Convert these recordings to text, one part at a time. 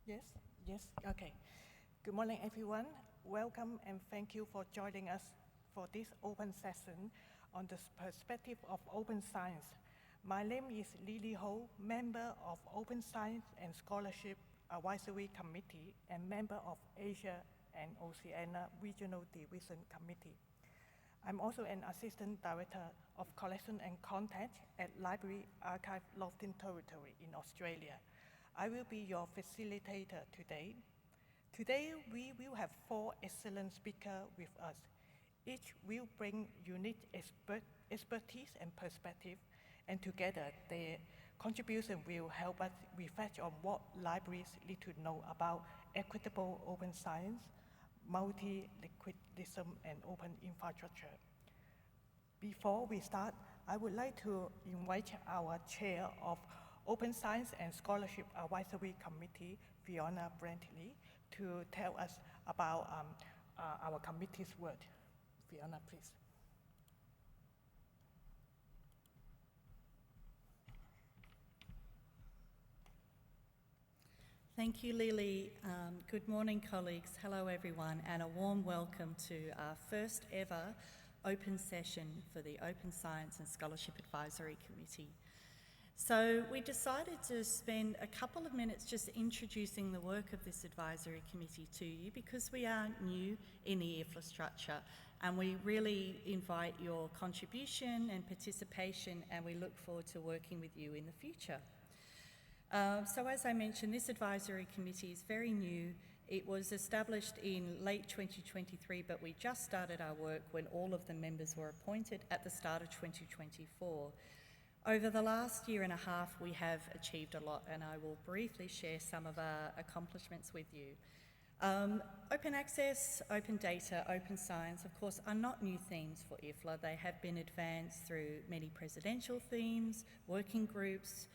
Yes, yes, okay. Good morning, everyone. Welcome and thank you for joining us for this open session on the perspective of open science. My name is Lily Ho, member of Open Science and Scholarship Advisory Committee and member of Asia and Oceania Regional Division Committee. I'm also an Assistant Director of Collection and Content at Library Archive Northern Territory in Australia. I will be your facilitator today. Today, we will have 4 excellent speakers with us. Each will bring unique expertise and perspective, and together their contribution will help us reflect on what libraries need to know about equitable open science, multilingualism, and open infrastructure. Before we start, I would like to invite our Chair of Open Science and Scholarship Advisory Committee, Fiona Brantley, to tell us about our committee's work. Fiona, please. Thank you, Lily. Good morning, colleagues. Hello, everyone, and a warm welcome to our first ever open session for the Open Science and Scholarship Advisory Committee. So we decided to spend a couple of minutes just introducing the work of this advisory committee to you because we are new in the IFLA structure and we really invite your contribution and participation, and we look forward to working with you in the future. So as I mentioned, this advisory committee is very new. It was established in late 2023, but we just started our work when all of the members were appointed at the start of 2024. Over the last year and a half, we have achieved a lot, and I will briefly share some of our accomplishments with you. Open access, open data, open science, of course, are not new themes for IFLA. They have been advanced through many presidential themes, working groups,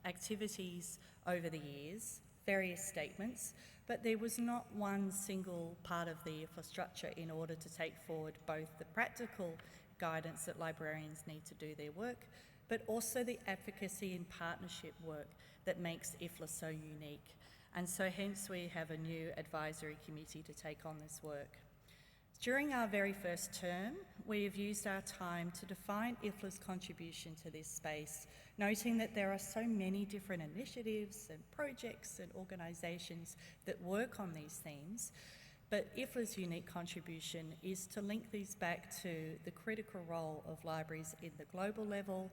activities over the years, various statements, but there was not one single part of the IFLA structure in order to take forward both the practical guidance that librarians need to do their work, but also the advocacy and partnership work that makes IFLA so unique. And so hence we have a new advisory committee to take on this work. During our very first term, we have used our time to define IFLA's contribution to this space, noting that there are so many different initiatives and projects and organisations that work on these themes, but IFLA's unique contribution is to link these back to the critical role of libraries in the global level,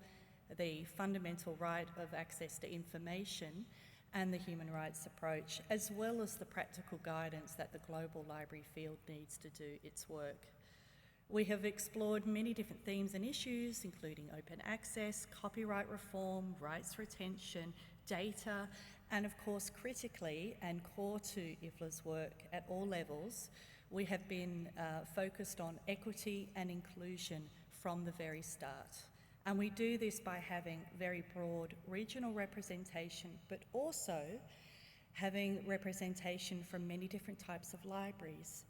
the fundamental right of access to information, and the human rights approach, as well as the practical guidance that the global library field needs to do its work. We have explored many different themes and issues, including open access, copyright reform, rights retention, data, and of course, critically and core to IFLA's work at all levels, we have been focused on equity and inclusion from the very start. And we do this by having very broad regional representation, but also having representation from many different types of libraries.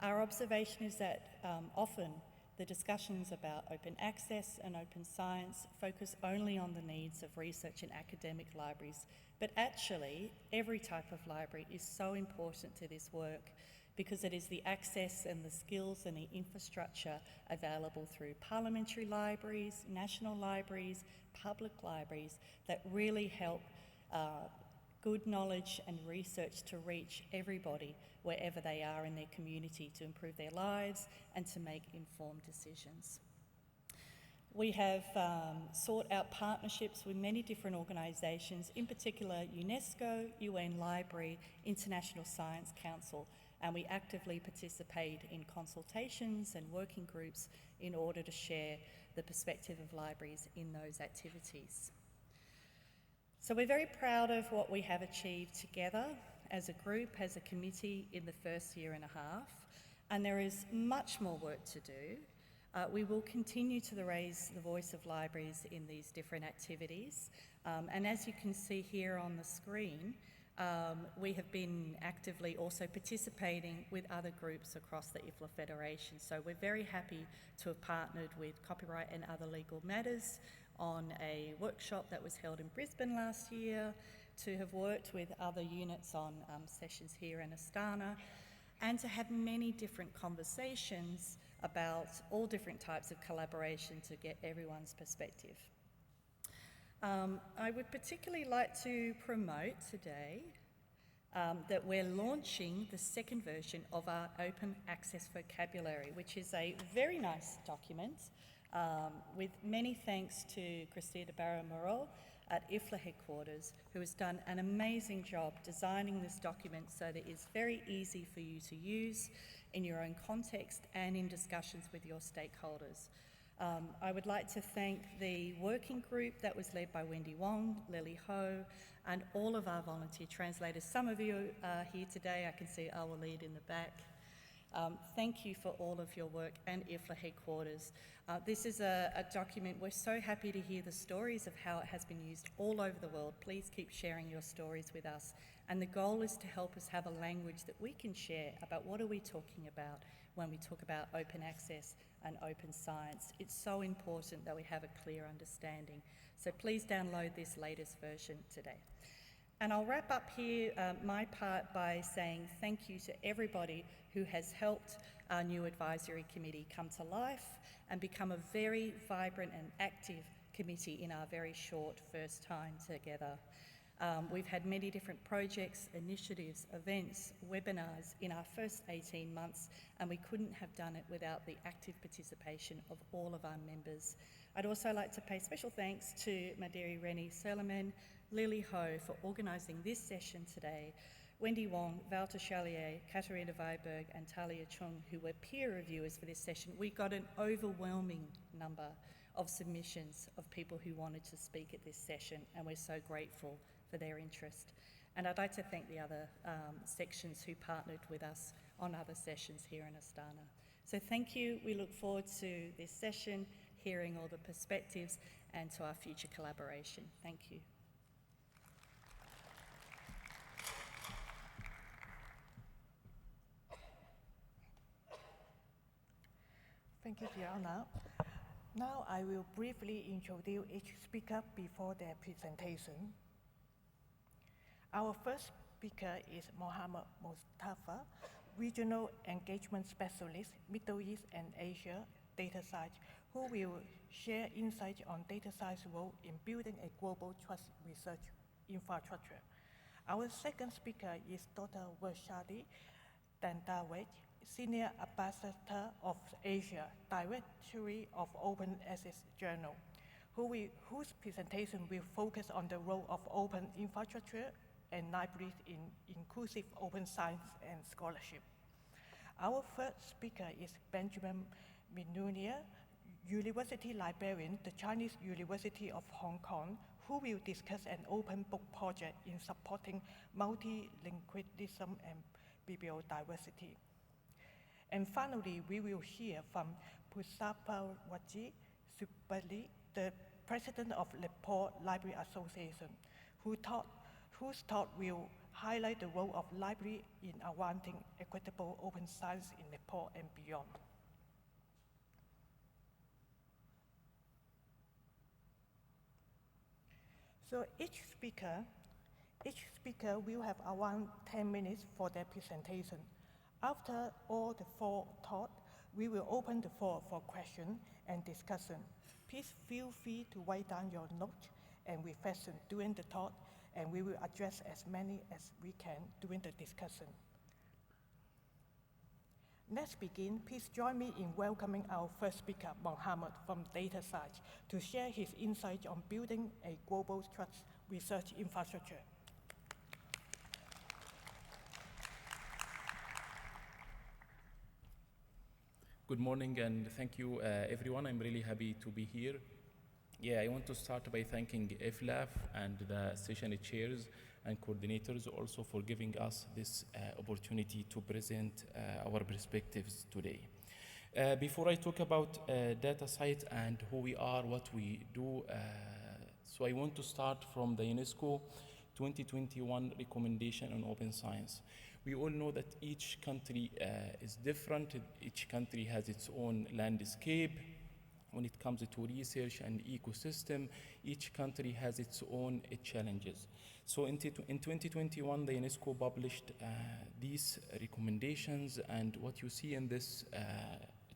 Our observation is that often the discussions about open access and open science focus only on the needs of research and academic libraries, but actually every type of library is so important to this work because it is the access and the skills and the infrastructure available through parliamentary libraries, national libraries, public libraries that really help good knowledge and research to reach everybody wherever they are in their community to improve their lives and to make informed decisions. We have sought out partnerships with many different organisations, in particular UNESCO, UN Library, International Science Council, and we actively participate in consultations and working groups in order to share the perspective of libraries in those activities. So we're very proud of what we have achieved together as a group, as a committee in the first year and a half, and there is much more work to do. We will continue to raise the voice of libraries in these different activities, and as you can see here on the screen, we have been actively also participating with other groups across the IFLA Federation. So we're very happy to have partnered with Copyright and Other Legal Matters on a workshop that was held in Brisbane last year. to have worked with other units on sessions here in Astana, and to have many different conversations about all different types of collaboration to get everyone's perspective. I would particularly like to promote today that we're launching the second version of our open access vocabulary, which is a very nice document with many thanks to Cristina Barra-Moreau at IFLA headquarters, who has done an amazing job designing this document so that it's very easy for you to use in your own context and in discussions with your stakeholders. I would like to thank the working group that was led by Wendy Wong, Lily Ho, and all of our volunteer translators. Some of you are here today. I can see our lead in the back. Thank you for all of your work and IFLA headquarters. This is a document. We're so happy to hear the stories of how it has been used all over the world. Please keep sharing your stories with us. And the goal is to help us have a language that we can share about what are we talking about when we talk about open access and open science. It's so important that we have a clear understanding. So please download this latest version today. And I'll wrap up here my part by saying thank you to everybody who has helped our new advisory committee come to life and become a very vibrant and active committee in our very short first time together. We've had many different projects, initiatives, events, webinars in our first 18 months, and we couldn't have done it without the active participation of all of our members. I'd also like to pay special thanks to Madiri Rennie Solomon, Lily Ho for organising this session today, Wendy Wong, Walter Chalier, Katharina Weiberg and Talia Chung, who were peer reviewers for this session. We got an overwhelming number of submissions of people who wanted to speak at this session, and we're so grateful for their interest. And I'd like to thank the other sections who partnered with us on other sessions here in Astana. So thank you. We look forward to this session, hearing all the perspectives, and to our future collaboration. Thank you. Thank you, Fiona. Now I will briefly introduce each speaker before their presentation. Our first speaker is Mohammed Mustafa, Regional Engagement Specialist, Middle East and Asia Data Science, who will share insights on data science role in building a global trust research infrastructure. Our second speaker is Dr. Warshadi Dandawaj, Senior Ambassador of Asia, Directory of Open Access Journal, whose presentation will focus on the role of open infrastructure and libraries in inclusive open science and scholarship. Our third speaker is Benjamin Minunia, University Librarian, the Chinese University of Hong Kong, who will discuss an open book project in supporting multilingualism and bibliodiversity. And finally, we will hear from Pusapawati Subali, the president of Nepal Library Association, whose talk will highlight the role of library in advancing equitable open science in Nepal and beyond. So each speaker will have around 10 minutes for their presentation. After all the four talks, we will open the floor for questions and discussion. Please feel free to write down your notes and reflection during the talk, and we will address as many as we can during the discussion. Let's begin. Please join me in welcoming our first speaker, Mohammed from Data Science, to share his insights on building a global trust research infrastructure. Good morning and thank you everyone. I'm really happy to be here. I want to start by thanking IFLA and the session chairs and coordinators also for giving us this opportunity to present our perspectives today. Before I talk about data science and who we are, what we do, so I want to start from the UNESCO 2021 recommendation on open science. We all know that each country is different. Each country has its own landscape, when it comes to research and ecosystem. Each country has its own challenges. So in 2021, the UNESCO published these recommendations, and what you see in this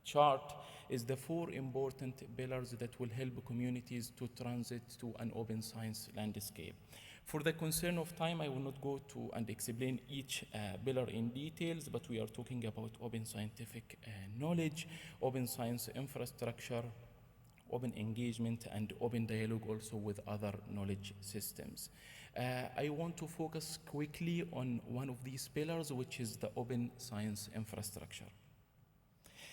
chart is the 4 important pillars that will help communities to transit to an open science landscape. For the concern of time, I will not go to and explain each pillar in details, but we are talking about open scientific knowledge, open science infrastructure, open engagement, and open dialogue also with other knowledge systems. I want to focus quickly on one of these pillars, which is the open science infrastructure.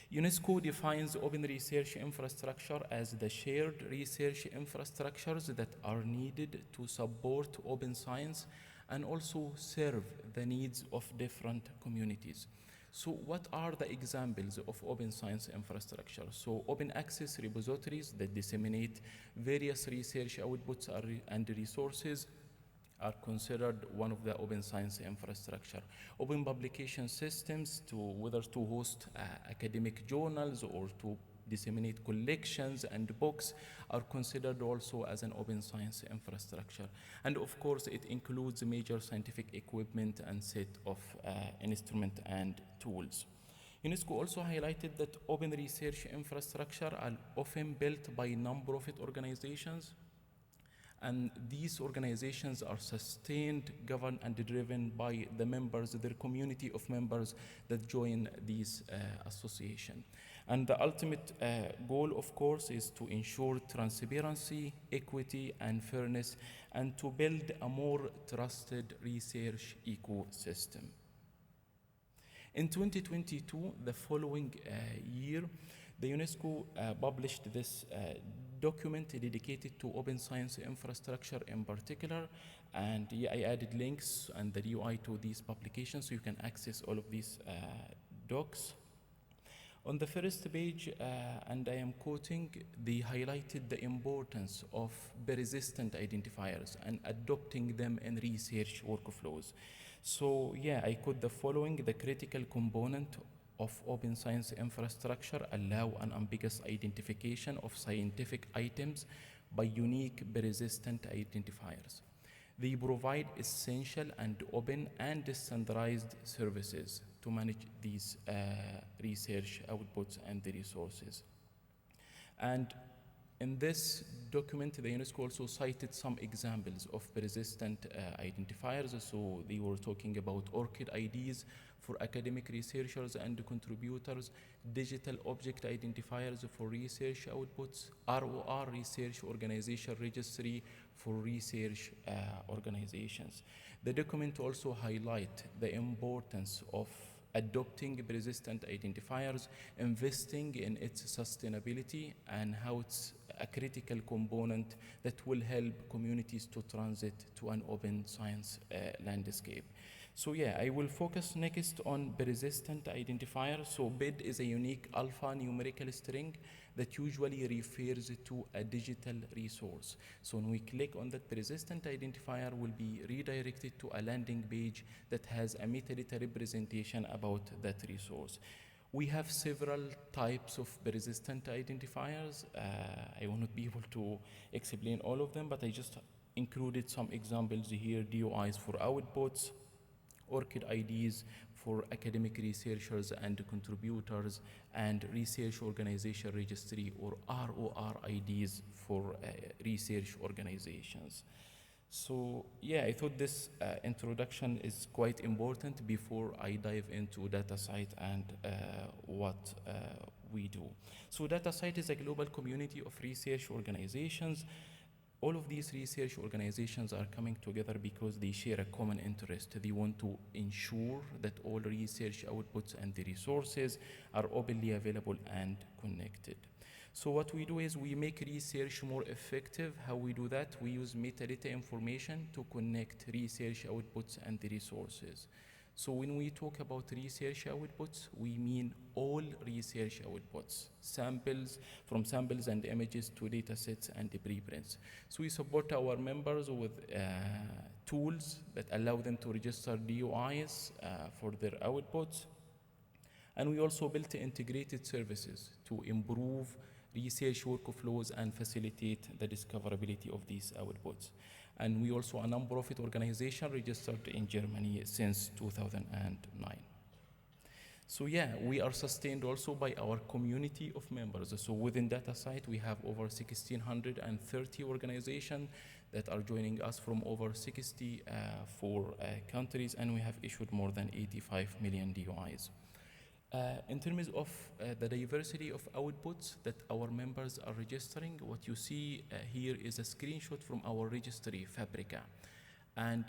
UNESCO defines open research infrastructure as the shared research infrastructures that are needed to support open science and also serve the needs of different communities. So what are the examples of open science infrastructure? So open access repositories that disseminate various research outputs and resources are considered one of the open science infrastructure. Open publication systems to whether to host academic journals or to disseminate collections and books are considered also as an open science infrastructure. And of course, it includes major scientific equipment and set of instruments and tools. UNESCO also highlighted that open research infrastructure are often built by non-profit organizations, and these organizations are sustained, governed, and driven by the members, their community of members that join these association. And the ultimate goal, of course, is to ensure transparency, equity, and fairness, and to build a more trusted research ecosystem. In 2022, the following year, the UNESCO published this document dedicated to open science infrastructure in particular, and I added links and the UI to these publications so you can access all of these docs. On the first page, and I am quoting, they highlighted the importance of persistent identifiers and adopting them in research workflows. So yeah, I quote the following: the critical component of open science infrastructure allow an ambiguous identification of scientific items by unique persistent identifiers. They provide essential and open and standardized services to manage these research outputs and the resources. And in this document, the UNESCO also cited some examples of persistent identifiers. So they were talking about ORCID IDs for academic researchers and contributors, digital object identifiers for research outputs, ROR, Research Organization Registry for research organizations. The document also highlights the importance of adopting persistent identifiers, investing in its sustainability, and how it's a critical component that will help communities to transit to an open science landscape. So yeah, I will focus next on persistent identifier. So PID is a unique alphanumerical string that usually refers to a digital resource. So when we click on that persistent identifier, we'll be redirected to a landing page that has a metadata representation about that resource. We have several types of persistent identifiers. I will not be able to explain all of them, but I just included some examples here: DOIs for outputs, ORCID IDs for academic researchers and contributors, and Research Organization Registry or ROR IDs for research organizations. So yeah, I thought this introduction is quite important before I dive into DataCite and what we do. So DataCite is a global community of research organizations. All of these research organizations are coming together because they share a common interest. They want to ensure that all research outputs and the resources are openly available and connected. So what we do is we make research more effective. How we do that? We use metadata information to connect research outputs and the resources. So when we talk about research outputs, we mean all research outputs, from samples and images to data sets and the preprints. So we support our members with tools that allow them to register DOIs for their outputs. And we also built integrated services to improve research workflows and facilitate the discoverability of these outputs. And we also a non-profit organization registered in Germany since 2009. So yeah, we are sustained also by our community of members. So within DataCite, we have over 1,630 organizations that are joining us from over 64 countries, and we have issued more than 85 million DOIs. In terms of the diversity of outputs that our members are registering, what you see here is a screenshot from our registry, Fabrica. And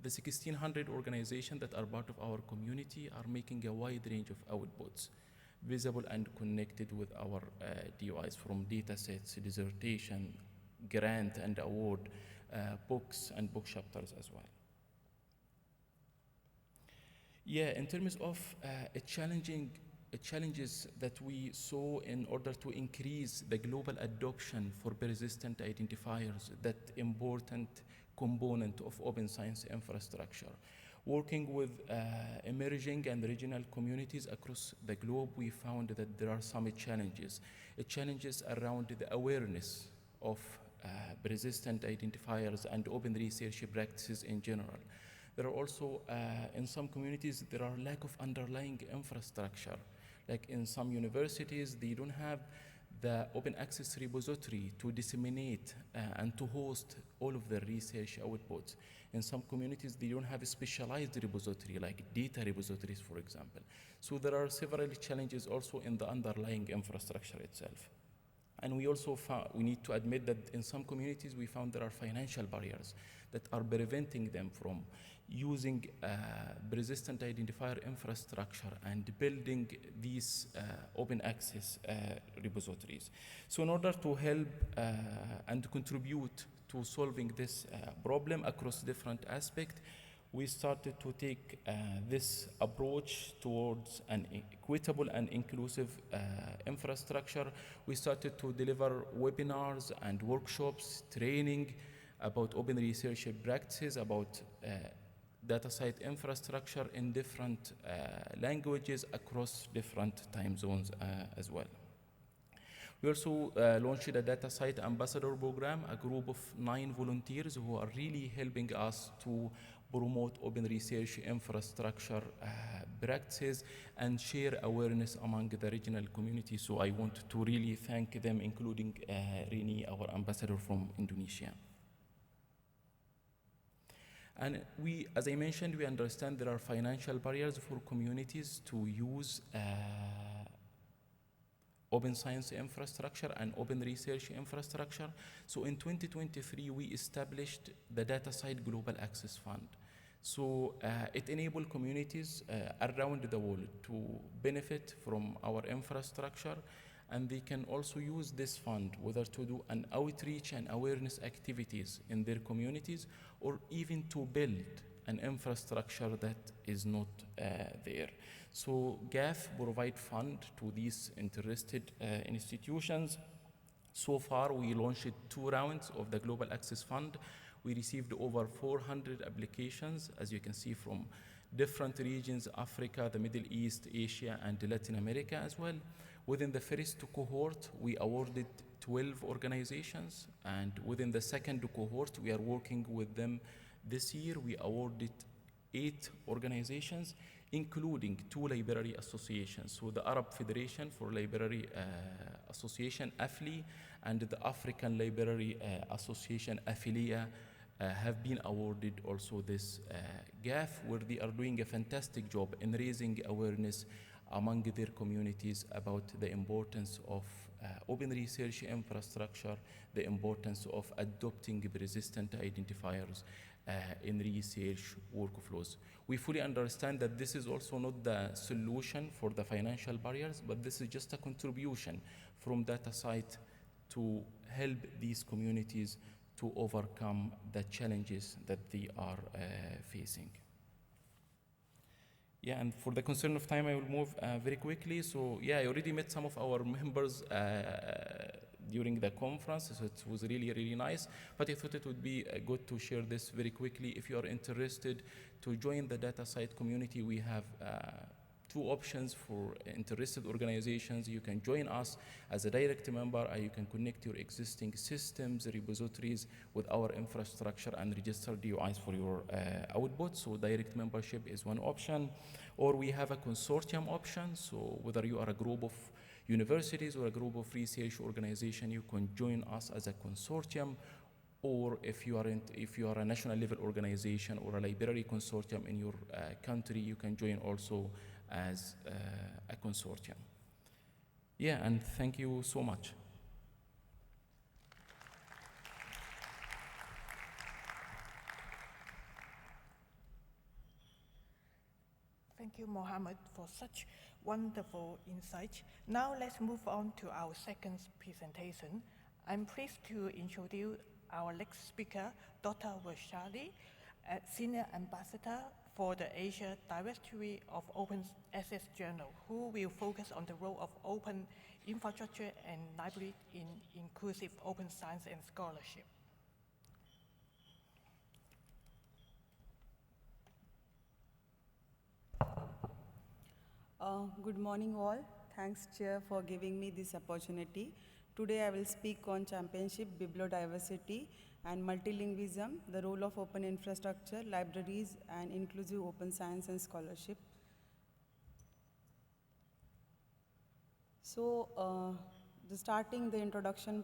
the 1,600 organizations that are part of our community are making a wide range of outputs, visible and connected with our DOIs, from datasets, dissertation, grant and award, books and book chapters as well. Yeah, in terms of challenges that we saw in order to increase the global adoption for persistent identifiers, that important component of open science infrastructure. Working with emerging and regional communities across the globe, we found that there are some challenges. Challenges around the awareness of persistent identifiers and open research practices in general. There are also, in some communities, there are lack of underlying infrastructure. Like in some universities, they don't have the open access repository to disseminate and to host all of their research outputs. In some communities, they don't have a specialized repository, like data repositories, for example. So there are several challenges also in the underlying infrastructure itself. And we also found, we need to admit that in some communities, we found there are financial barriers that are preventing them from using persistent identifier infrastructure and building these open access repositories. So in order to help and contribute to solving this problem across different aspects, we started to take this approach towards an equitable and inclusive infrastructure. We started to deliver webinars and workshops, training about open research practices, about DataCite infrastructure in different languages across different time zones as well. We also launched a DataCite ambassador program, a group of 9 volunteers who are really helping us to promote open research infrastructure practices and share awareness among the regional community. So I want to really thank them, including Rini, our ambassador from Indonesia. And we, as I mentioned, we understand there are financial barriers for communities to use open science infrastructure and open research infrastructure. So in 2023, we established the DataCite Global Access Fund. So it enables communities around the world to benefit from our infrastructure, and they can also use this fund whether to do an outreach and awareness activities in their communities, or even to build an infrastructure that is not there. So GAF provide fund to these interested institutions. So far, we launched 2 rounds of the Global Access Fund. We received over 400 applications, as you can see, from different regions, Africa, the Middle East, Asia, and Latin America as well. Within the first cohort, we awarded 12 organizations, and within the second cohort, we are working with them this year. We awarded 8 organizations, including 2 library associations. So the Arab Federation for Library Association, IFLA, and the African Library Association, IFLA, have been awarded also this GAF, where they are doing a fantastic job in raising awareness among their communities about the importance of open research infrastructure, the importance of adopting persistent identifiers in research workflows. We fully understand that this is also not the solution for the financial barriers, but this is just a contribution from DataCite to help these communities to overcome the challenges that they are facing. Yeah, and for the concern of time, I will move very quickly. So yeah, I already met some of our members during the conference, so it was really, really nice. But I thought it would be good to share this very quickly. If you are interested to join the DataCite community, we have two options for interested organizations. You can join us as a direct member, and you can connect your existing systems, repositories with our infrastructure and register DOIs for your output. So direct membership is one option. Or we have a consortium option. So whether you are a group of universities or a group of research organization, you can join us as a consortium. Or if you are a national level organization or a library consortium in your country, you can join also as a consortium. Yeah, and thank you so much. Thank you, Mohammed, for such wonderful insights. Now let's move on to our second presentation. I'm pleased to introduce our next speaker, Dr. Vaishali, Senior Ambassador for the Asia Directory of Open Access Journal, who will focus on the role of open infrastructure and library in inclusive open science and scholarship. Good morning all. Thanks Chair for giving me this opportunity. Today I will speak on championship, bibliodiversity and multilingualism, the role of open infrastructure, libraries and inclusive open science and scholarship. So the introduction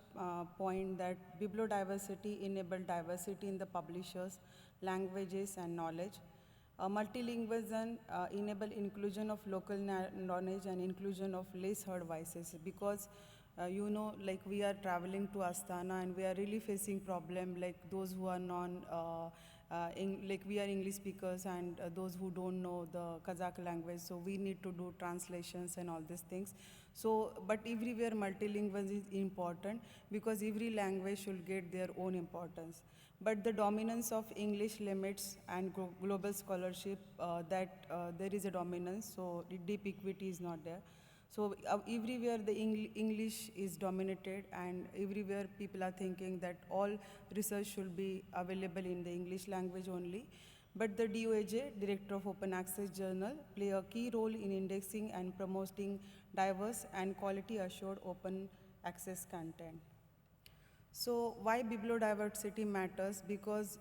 point that bibliodiversity enable diversity in the publishers, languages and knowledge. Multilingualism enable inclusion of local knowledge and inclusion of less heard voices, because you know, like we are traveling to Astana and we are really facing problem, like those who are like we are English speakers and those who don't know the Kazakh language, so we need to do translations and all these things. So, but everywhere multilingual is important, because every language should get their own importance. But the dominance of English limits and global scholarship, there is a dominance, so deep equity is not there. So everywhere the English is dominated, and everywhere people are thinking that all research should be available in the English language only. But the DOAJ, Director of Open Access Journal, play a key role in indexing and promoting diverse and quality assured open access content. So why bibliodiversity matters? Because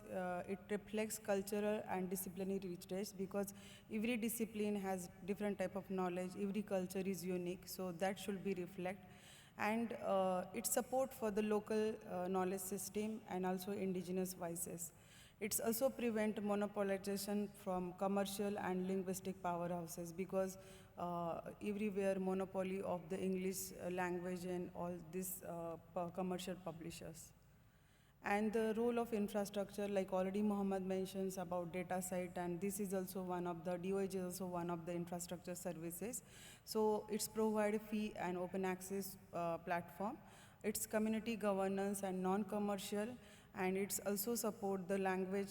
it reflects cultural and disciplinary richness, because every discipline has different type of knowledge, every culture is unique, so that should be reflected. And it's support for the local knowledge system and also indigenous voices. It's also prevent monopolization from commercial and linguistic powerhouses, because everywhere monopoly of the English language and all these commercial publishers. And the role of infrastructure, like already Mohammed mentions about data site, and this is also one of the, DOH is also one of the infrastructure services. So it's provide fee and open access platform. It's community governance and non-commercial, and it's also support the language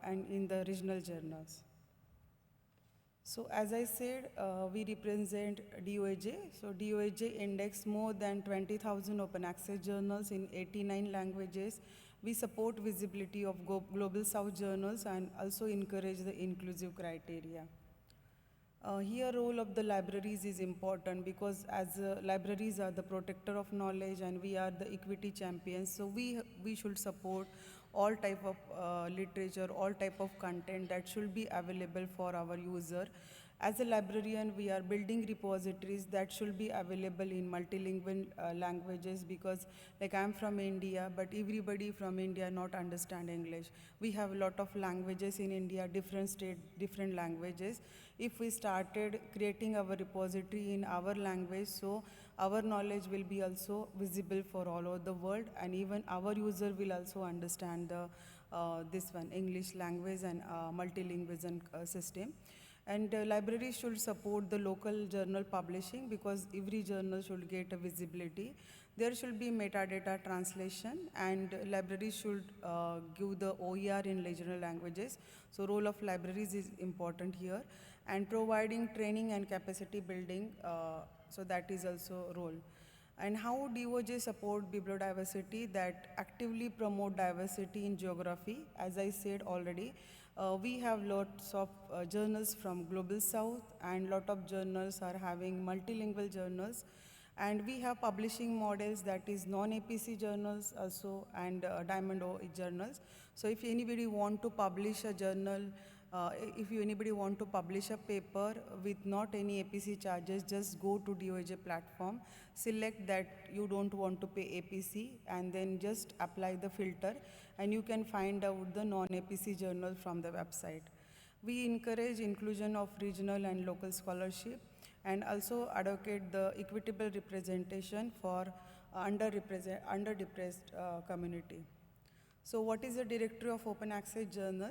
and in the regional journals. So as I said, we represent DOAJ. So DOAJ indexed more than 20,000 open access journals in 89 languages. We support visibility of Global South journals and also encourage the inclusive criteria. Here role of the libraries is important, because as libraries are the protector of knowledge and we are the equity champions, so we should support all type of literature, all type of content that should be available for our user. As a librarian, we are building repositories that should be available in multilingual languages, because like I'm from India, but everybody from India not understand English. We have a lot of languages in India, different state, different languages. If we started creating our repository in our language, so our knowledge will be also visible for all over the world, and even our user will also understand the this one, English language and multilingualism system. And libraries should support the local journal publishing, because every journal should get a visibility. There should be metadata translation, and libraries should give the OER in regional languages. So role of libraries is important here. And providing training and capacity building, so that is also a role. And how DOJ support bibliodiversity? That actively promote diversity in geography. As I said already, we have lots of journals from Global South, and lot of journals are having multilingual journals. And we have publishing models, that is non-APC journals also, and Diamond O journals. So if anybody want to publish a journal, anybody want to publish a paper with not any APC charges, just go to DOJ platform, select that you don't want to pay APC, and then just apply the filter, and you can find out the non-APC journal from the website. We encourage inclusion of regional and local scholarship, and also advocate the equitable representation for underdepressed community. So what is the Directory of Open Access Journal?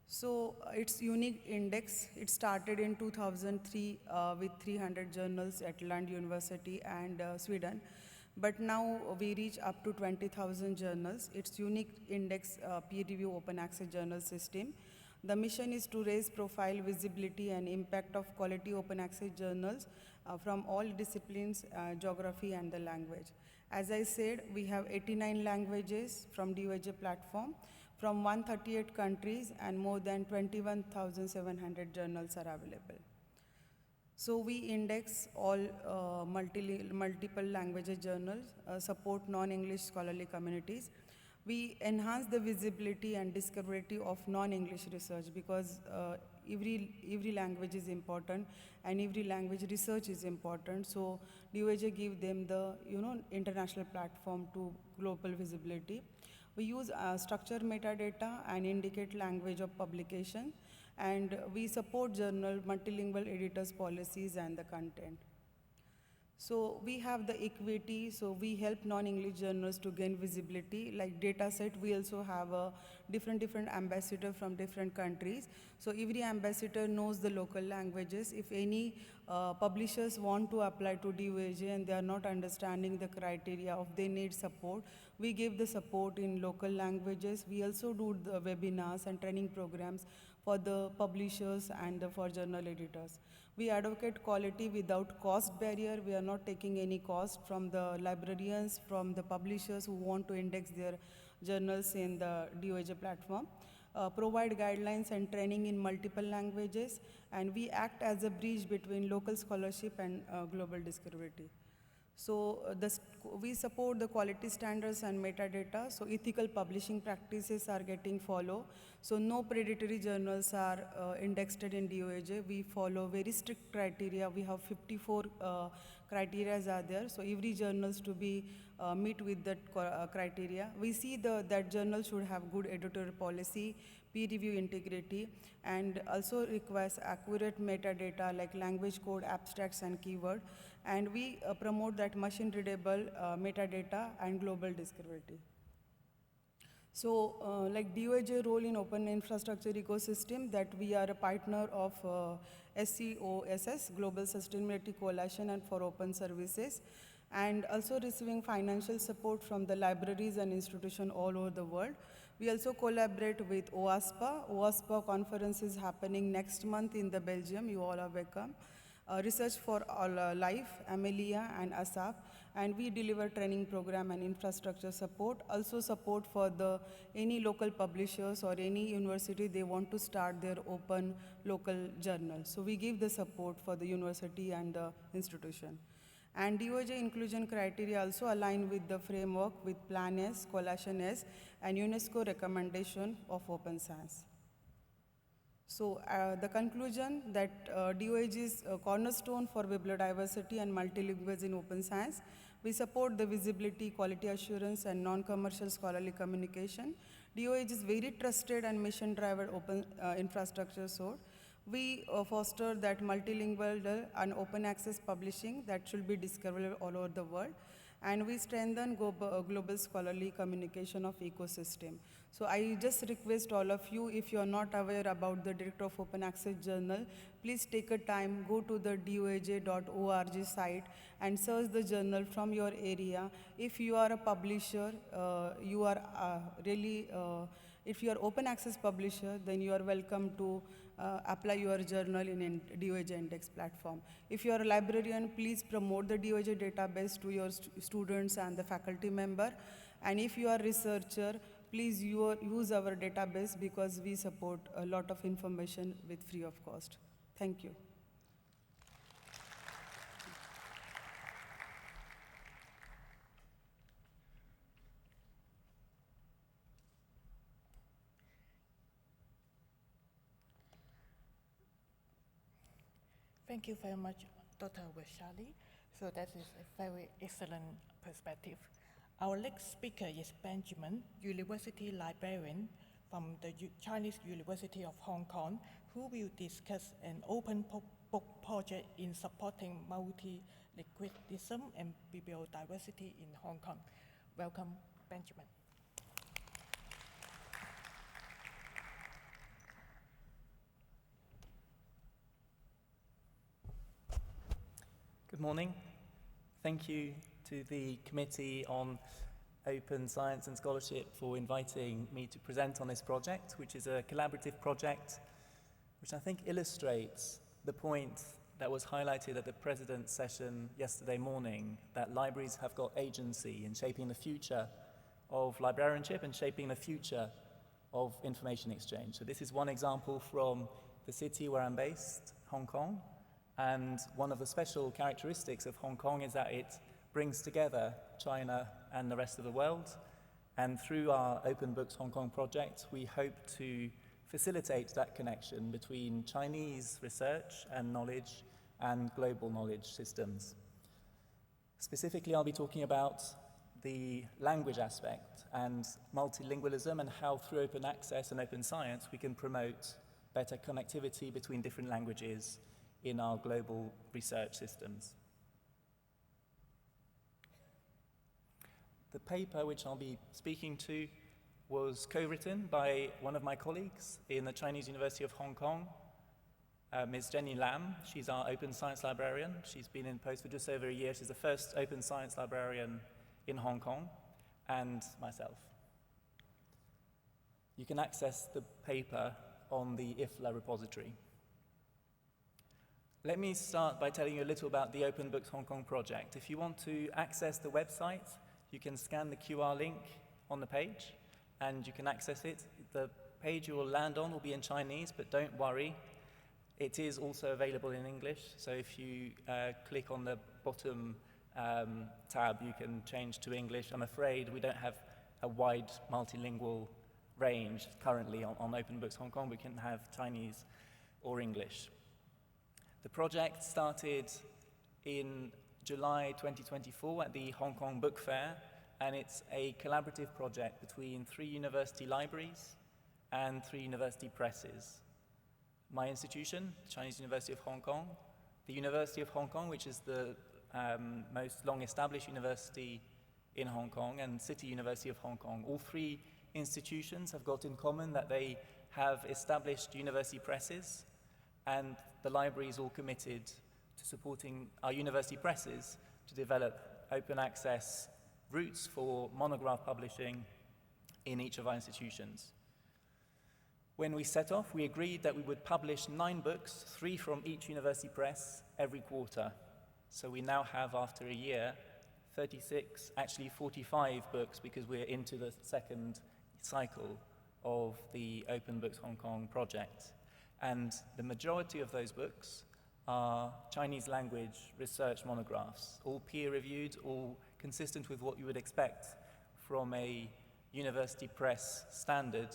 So its unique index, it started in 2003 with 300 journals at Lund University and Sweden. But now we reach up to 20,000 journals. Its unique index peer review open access journal system. The mission is to raise profile, visibility, and impact of quality open access journals from all disciplines, geography, and the language. As I said, we have 89 languages from DOJ platform, from 138 countries, and more than 21,700 journals are available. So we index all multiple languages journals, support non-English scholarly communities. We enhance the visibility and discoverability of non-English research, because every language is important and every language research is important. So DOJ give them the international platform to global visibility. We use structured metadata and indicate language of publication, and we support journal multilingual editors policies and the content. So we have the equity, so we help non-English journals to gain visibility. Like data set, we also have a different ambassador from different countries. So every ambassador knows the local languages. If any publishers want to apply to DOJ and they are not understanding the criteria of they need support, we give the support in local languages. We also do the webinars and training programs for the publishers and for journal editors. We advocate quality without cost barrier. We are not taking any cost from the librarians, from the publishers who want to index their journals in the DOJ platform. Provide guidelines and training in multiple languages, and we act as a bridge between local scholarship and global discoverability. So we support the quality standards and metadata, so ethical publishing practices are getting followed. So no predatory journals are indexed in DOJ. We follow very strict criteria. We have 54 criteria are there, so every journals to be meet with that criteria. We see that journal should have good editorial policy, peer review integrity, and also requires accurate metadata like language code, abstracts, and keyword. And we promote that machine readable metadata and global discoverability. So like DOJ role in open infrastructure ecosystem, that we are a partner of SCOSS, Global Sustainability Coalition and for Open Services, and also receiving financial support from the libraries and institutions all over the world. We also collaborate with OASPA. OASPA conference is happening next month in the Belgium. You all are welcome. Research for All Life, Amelia, and ASAP, and we deliver training program and infrastructure support. Also support for any local publishers or any university they want to start their open local journal. So we give the support for the university and the institution. And DOJ inclusion criteria also align with the framework with Plan S, Coalition S, and UNESCO recommendation of open science. So the conclusion that DOJ is a cornerstone for bibliodiversity and multilingualism in open science. We support the visibility, quality assurance, and non-commercial scholarly communication. DOJ is very trusted and mission-driven open infrastructure source. We foster that multilingual and open access publishing that should be discoverable all over the world. And we strengthen global scholarly communication of ecosystem. So I just request all of you, if you are not aware about the Director of Open Access Journal, please take a time, go to the doj.org site and search the journal from your area. If you are a publisher, you are really if you are open access publisher, then you are welcome to apply your journal in a DOAJ index platform. If you are a librarian, please promote the DOAJ database to your students and the faculty member. And if you are a researcher, please use our database because we support a lot of information with free of cost. Thank you. Thank you very much, Dr. Vaishali. So that is a very excellent perspective. Our next speaker is Benjamin, University Librarian from the Chinese University of Hong Kong, who will discuss an open book project in supporting multilingualism and bibliodiversity in Hong Kong. Welcome, Benjamin. Good morning. Thank you to the Committee on Open Science and Scholarship for inviting me to present on this project, which is a collaborative project, which I think illustrates the point that was highlighted at the President's session yesterday morning, that libraries have got agency in shaping the future of librarianship and shaping the future of information exchange. So this is one example from the city where I'm based, Hong Kong. And one of the special characteristics of Hong Kong is that it brings together China and the rest of the world. And through our Open Books Hong Kong project, we hope to facilitate that connection between Chinese research and knowledge and global knowledge systems. Specifically, I'll be talking about the language aspect and multilingualism and how through open access and open science we can promote better connectivity between different languages in our global research systems. The paper which I'll be speaking to was co-written by one of my colleagues in the Chinese University of Hong Kong, Ms. Jenny Lam. She's our open science librarian. She's been in post for just over a year. She's the first open science librarian in Hong Kong, and myself. You can access the paper on the IFLA repository. Let me start by telling you a little about the Open Books Hong Kong project. If you want to access the website, you can scan the QR link on the page and you can access it. The page you will land on will be in Chinese, but don't worry. It is also available in English, so if you click on the bottom tab, you can change to English. I'm afraid we don't have a wide multilingual range currently on Open Books Hong Kong. We can have Chinese or English. The project started in July 2024 at the Hong Kong Book Fair, and it's a collaborative project between 3 university libraries and 3 university presses. My institution, Chinese University of Hong Kong, the University of Hong Kong, which is the most long-established university in Hong Kong, and City University of Hong Kong. All 3 institutions have got in common that they have established university presses, and the library is all committed to supporting our university presses to develop open access routes for monograph publishing in each of our institutions. When we set off, we agreed that we would publish 9 books, 3 from each university press, every quarter. So we now have, after a year, 36, actually 45 books, because we're into the second cycle of the Open Books Hong Kong project. And the majority of those books are Chinese language research monographs, all peer-reviewed, all consistent with what you would expect from a university press standard,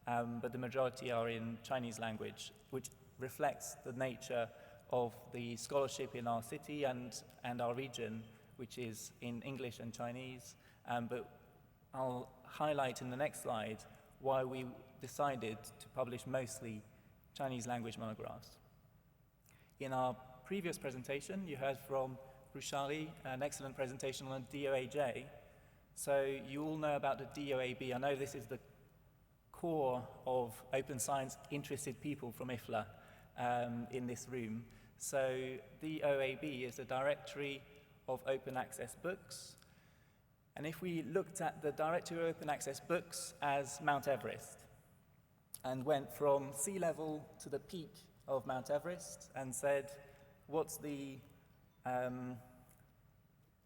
but the majority are in Chinese language, which reflects the nature of the scholarship in our city and our region, which is in English and Chinese. But I'll highlight in the next slide why we decided to publish mostly Chinese language monographs. In our previous presentation, you heard from Rushali, an excellent presentation on DOAJ. So you all know about the DOAB. I know this is the core of open science interested people from IFLA in this room. So DOAB is the Directory of Open Access Books. And if we looked at the Directory of Open Access Books as Mount Everest, and went from sea level to the peak of Mount Everest and said, what's the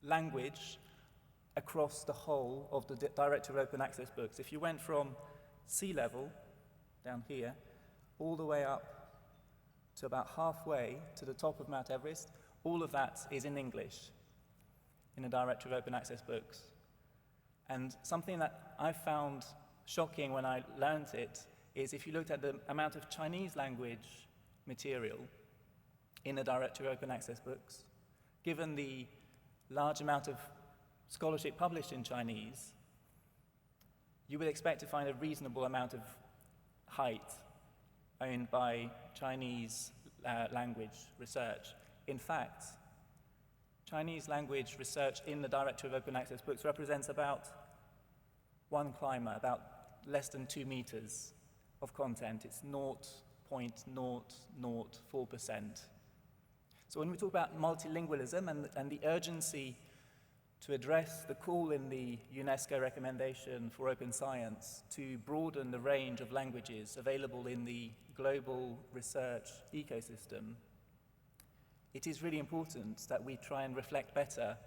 language across the whole of the Directory of Open Access books? If you went from sea level, down here, all the way up to about halfway to the top of Mount Everest, all of that is in English in the Directory of Open Access books. And something that I found shocking when I learned it is if you looked at the amount of Chinese language material in the Directory of Open Access books, given the large amount of scholarship published in Chinese, you would expect to find a reasonable amount of height owned by Chinese language research. In fact, Chinese language research in the Directory of Open Access books represents about one climber, about less than 2 meters of content. It's 0.004%. So when we talk about multilingualism and the urgency to address the call in the UNESCO recommendation for open science to broaden the range of languages available in the global research ecosystem, it is really important that we try and reflect better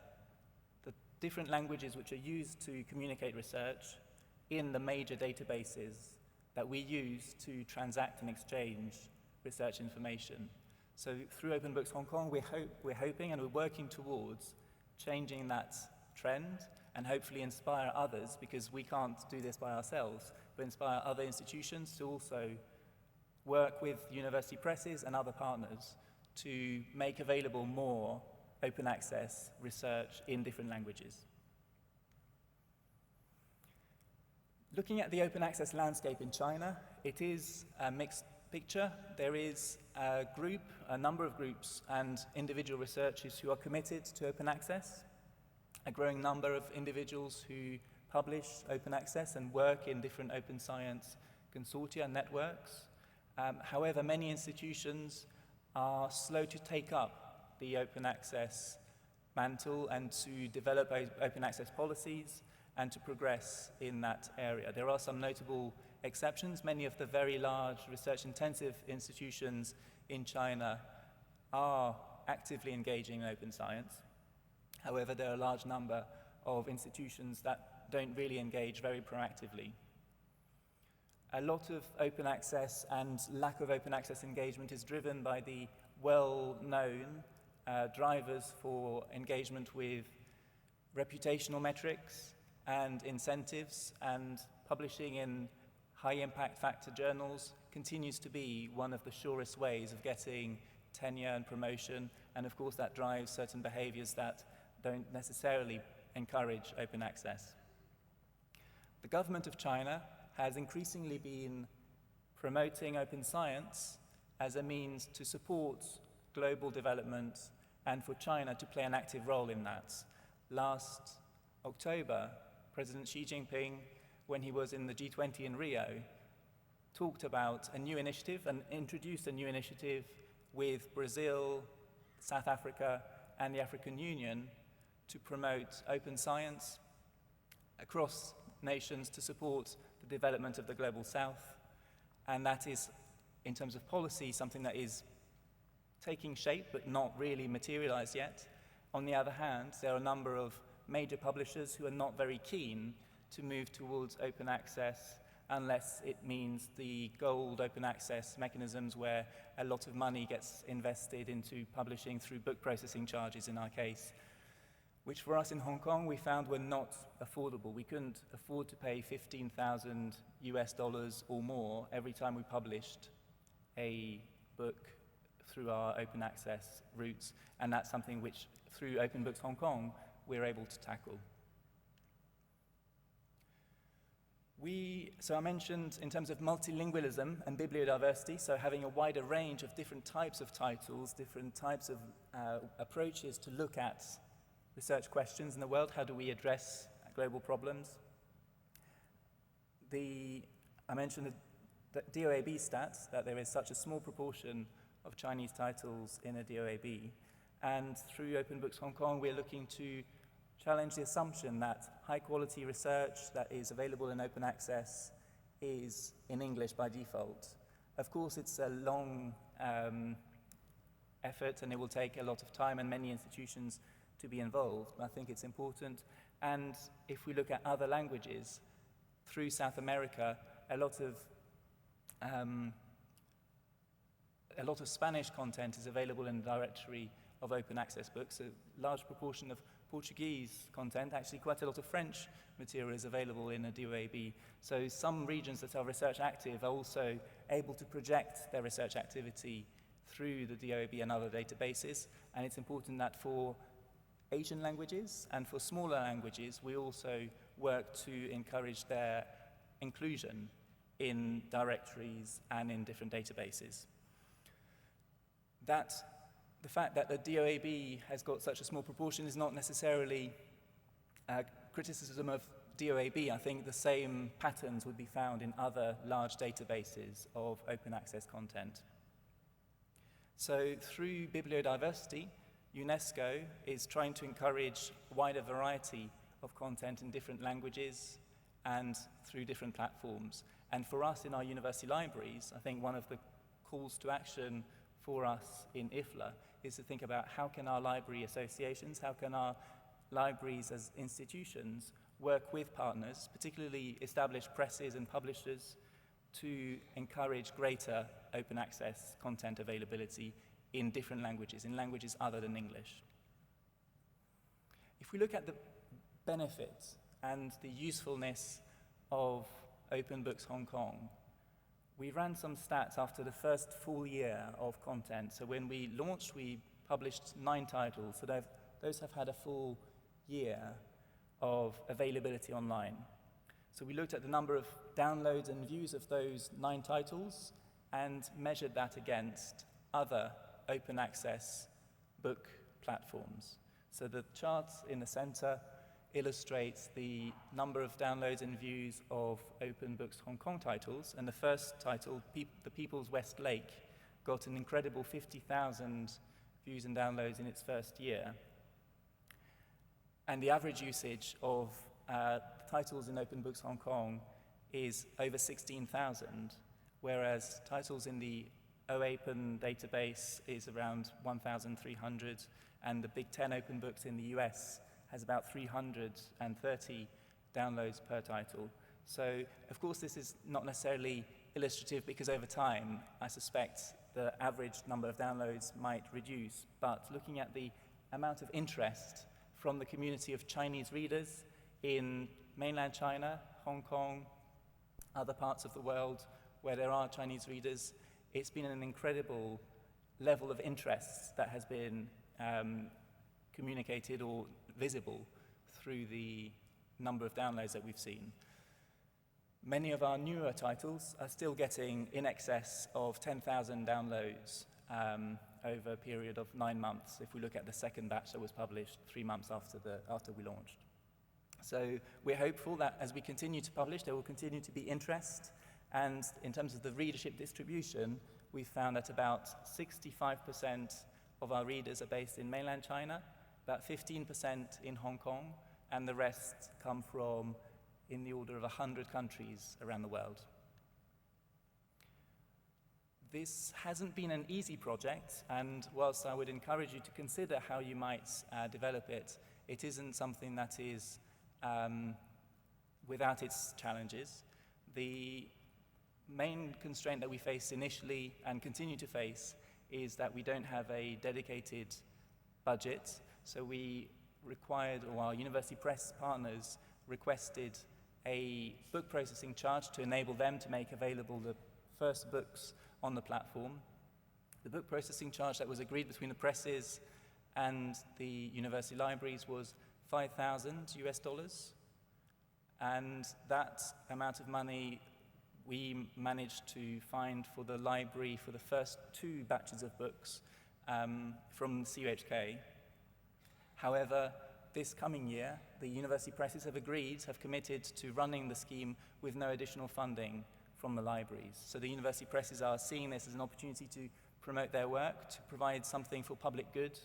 the different languages which are used to communicate research in the major databases that we use to transact and exchange research information. So through Open Books Hong Kong, we're hoping and we're working towards changing that trend and hopefully inspire others, because we can't do this by ourselves, but inspire other institutions to also work with university presses and other partners to make available more open access research in different languages. Looking at the open access landscape in China, it is a mixed picture. There is a number of groups and individual researchers who are committed to open access, a growing number of individuals who publish open access and work in different open science consortia and networks. However, many institutions are slow to take up the open access mantle and to develop open access policies and to progress in that area. There are some notable exceptions. Many of the very large research-intensive institutions in China are actively engaging in open science. However, there are a large number of institutions that don't really engage very proactively. A lot of open access and lack of open access engagement is driven by the well-known drivers for engagement with reputational metrics and incentives, and publishing in high-impact factor journals continues to be one of the surest ways of getting tenure and promotion, and of course that drives certain behaviors that don't necessarily encourage open access. The government of China has increasingly been promoting open science as a means to support global development and for China to play an active role in that. Last October, President Xi Jinping, when he was in the G20 in Rio, talked about a new initiative and introduced a new initiative with Brazil, South Africa, and the African Union to promote open science across nations to support the development of the global south. And that is, in terms of policy, something that is taking shape but not really materialized yet. On the other hand, there are a number of major publishers who are not very keen to move towards open access unless it means the gold open access mechanisms where a lot of money gets invested into publishing through book processing charges in our case, which for us in Hong Kong we found were not affordable. We couldn't afford to pay $15,000 or more every time we published a book through our open access routes, and that's something which through Open Books Hong Kong we're able to tackle. So I mentioned in terms of multilingualism and bibliodiversity, so having a wider range of different types of titles, different types of approaches to look at research questions in the world. How do we address global problems? I mentioned the DOAB stats, that there is such a small proportion of Chinese titles in a DOAB. And through Open Books Hong Kong, we're looking to challenge the assumption that high-quality research that is available in open access is in English by default. Of course, it's a long effort, and it will take a lot of time and many institutions to be involved. But I think it's important. And if we look at other languages, through South America, a lot of Spanish content is available in the directory of open access books. A large proportion of Portuguese content, actually quite a lot of French material is available in a DOAB. So some regions that are research active are also able to project their research activity through the DOAB and other databases. And it's important that for Asian languages and for smaller languages, we also work to encourage their inclusion in directories and in different databases. The fact that the DOAB has got such a small proportion is not necessarily criticism of DOAB. I think the same patterns would be found in other large databases of open access content. So through bibliodiversity, UNESCO is trying to encourage a wider variety of content in different languages and through different platforms. And for us in our university libraries, I think one of the calls to action for us in IFLA is to think about how can our library associations, how can our libraries as institutions work with partners, particularly established presses and publishers, to encourage greater open access content availability in different languages, in languages other than English. If we look at the benefits and the usefulness of Open Books Hong Kong, we ran some stats after the first full year of content. So when we launched, we published 9 titles. So those have had a full year of availability online. So we looked at the number of downloads and views of those 9 titles and measured that against other open access book platforms. So the chart in the center illustrates the number of downloads and views of Open Books Hong Kong titles, and the first title, The People's West Lake, got an incredible 50,000 views and downloads in its first year. And the average usage of titles in Open Books Hong Kong is over 16,000, whereas titles in the OAPEN database is around 1,300, and the Big 10 open books in the US has about 330 downloads per title. So, of course, this is not necessarily illustrative because over time, I suspect the average number of downloads might reduce. But looking at the amount of interest from the community of Chinese readers in mainland China, Hong Kong, other parts of the world where there are Chinese readers, it's been an incredible level of interest that has been communicated or visible through the number of downloads that we've seen. Many of our newer titles are still getting in excess of 10,000 downloads over a period of 9 months, if we look at the second batch that was published 3 months after we launched. So we're hopeful that as we continue to publish, there will continue to be interest. And in terms of the readership distribution, we've found that about 65% of our readers are based in mainland China, about 15% in Hong Kong, and the rest come from in the order of 100 countries around the world. This hasn't been an easy project, and whilst I would encourage you to consider how you might develop it, it isn't something that is without its challenges. The main constraint that we faced initially and continue to face is that we don't have a dedicated budget. So we required, or our university press partners requested, a book processing charge to enable them to make available the first books on the platform. The book processing charge that was agreed between the presses and the university libraries was $5,000, and that amount of money we managed to find for the library for the first 2 batches of books from CUHK. However, this coming year, the university presses have committed to running the scheme with no additional funding from the libraries. So the university presses are seeing this as an opportunity to promote their work, to provide something for public good,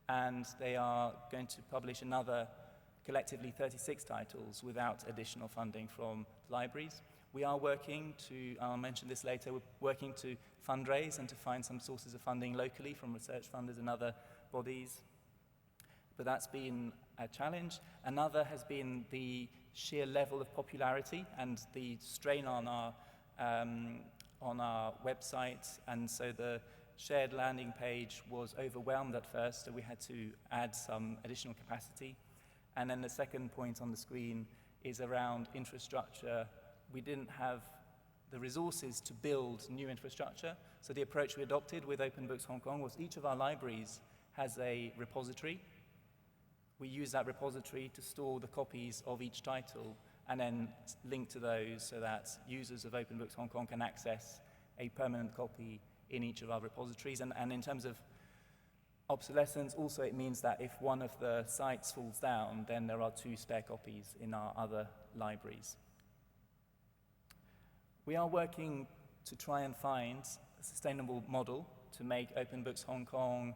and they are going to publish another, collectively 36 titles without additional funding from libraries. We are working to, I'll mention this later, we're working to fundraise and to find some sources of funding locally from research funders and other bodies. But that's been a challenge. Another has been the sheer level of popularity and the strain on our website, and so the shared landing page was overwhelmed at first, so we had to add some additional capacity. And then the second point on the screen is around infrastructure. We didn't have the resources to build new infrastructure, so the approach we adopted with Open Books Hong Kong was each of our libraries has a repository. We use that repository to store the copies of each title and then link to those so that users of Open Books Hong Kong can access a permanent copy in each of our repositories. And in terms of obsolescence, also it means that if one of the sites falls down, then there are 2 spare copies in our other libraries. We are working to try and find a sustainable model to make Open Books Hong Kong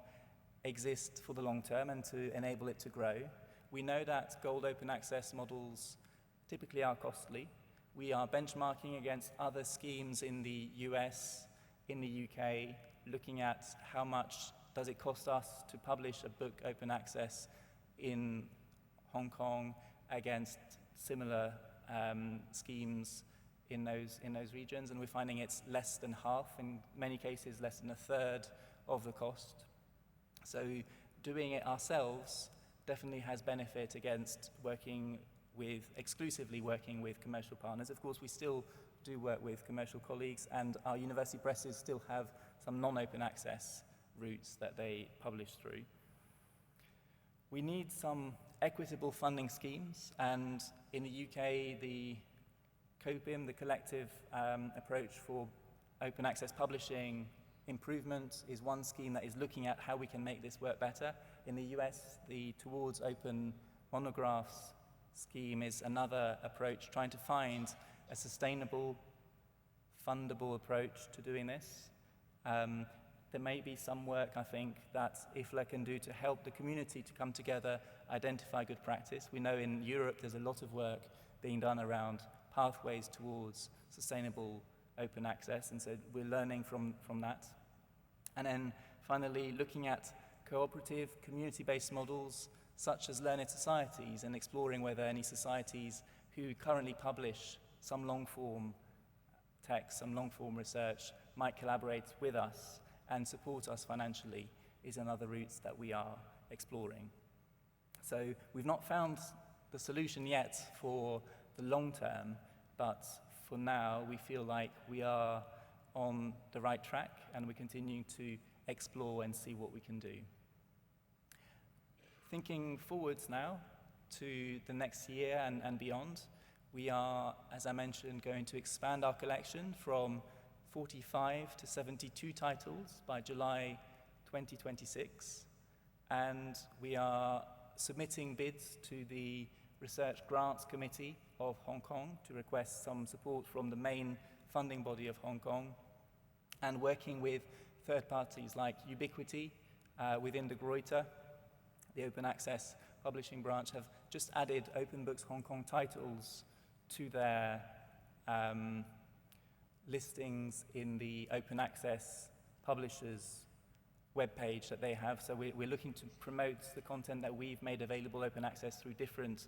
exist for the long term and to enable it to grow. We know that gold open access models typically are costly. We are benchmarking against other schemes in the US, in the UK, looking at how much does it cost us to publish a book open access in Hong Kong against similar schemes in those regions, and we're finding it's less than half, in many cases less than a third of the cost. So doing it ourselves definitely has benefit against exclusively working with commercial partners. Of course, we still do work with commercial colleagues, and our university presses still have some non-open access routes that they publish through. We need some equitable funding schemes, and in the UK, the COPIM, the collective approach for open access publishing improvement, is one scheme that is looking at how we can make this work better. In the US, the Towards Open Monographs scheme is another approach, trying to find a sustainable, fundable approach to doing this. There may be some work, I think, that IFLA can do to help the community to come together, identify good practice. We know in Europe there's a lot of work being done around pathways towards sustainable open access, and so we're learning from that. And then finally, looking at cooperative, community-based models such as learned societies, and exploring whether any societies who currently publish some long-form text, some long-form research, might collaborate with us and support us financially, is another route that we are exploring. So we've not found the solution yet for the long term, but for now we feel like we are on the right track, and we're continuing to explore and see what we can do. Thinking forwards now to the next year and beyond, we are, as I mentioned, going to expand our collection from 45 to 72 titles by July 2026, and we are submitting bids to the Research Grants Committee of Hong Kong to request some support from the main funding body of Hong Kong, and working with third parties like Ubiquity within the Greuter, the open access publishing branch, have just added Open Books Hong Kong titles to their listings in the open access publishers webpage that they have. So we're looking to promote the content that we've made available open access through different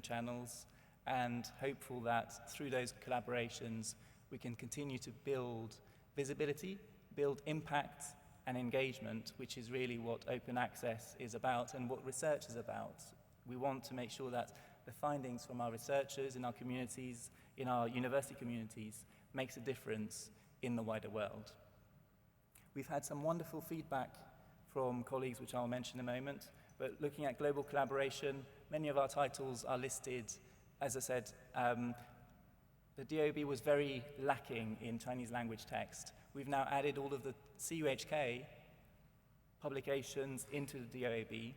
channels, and hopeful that through those collaborations we can continue to build visibility, build impact and engagement, which is really what open access is about and what research is about. We want to make sure that the findings from our researchers in our communities, in our university communities, makes a difference in the wider world. We've had some wonderful feedback from colleagues, which I'll mention in a moment, but looking at global collaboration, many of our titles are listed. As I said, the DOB was very lacking in Chinese language text. We've now added all of the CUHK publications into the DOAB.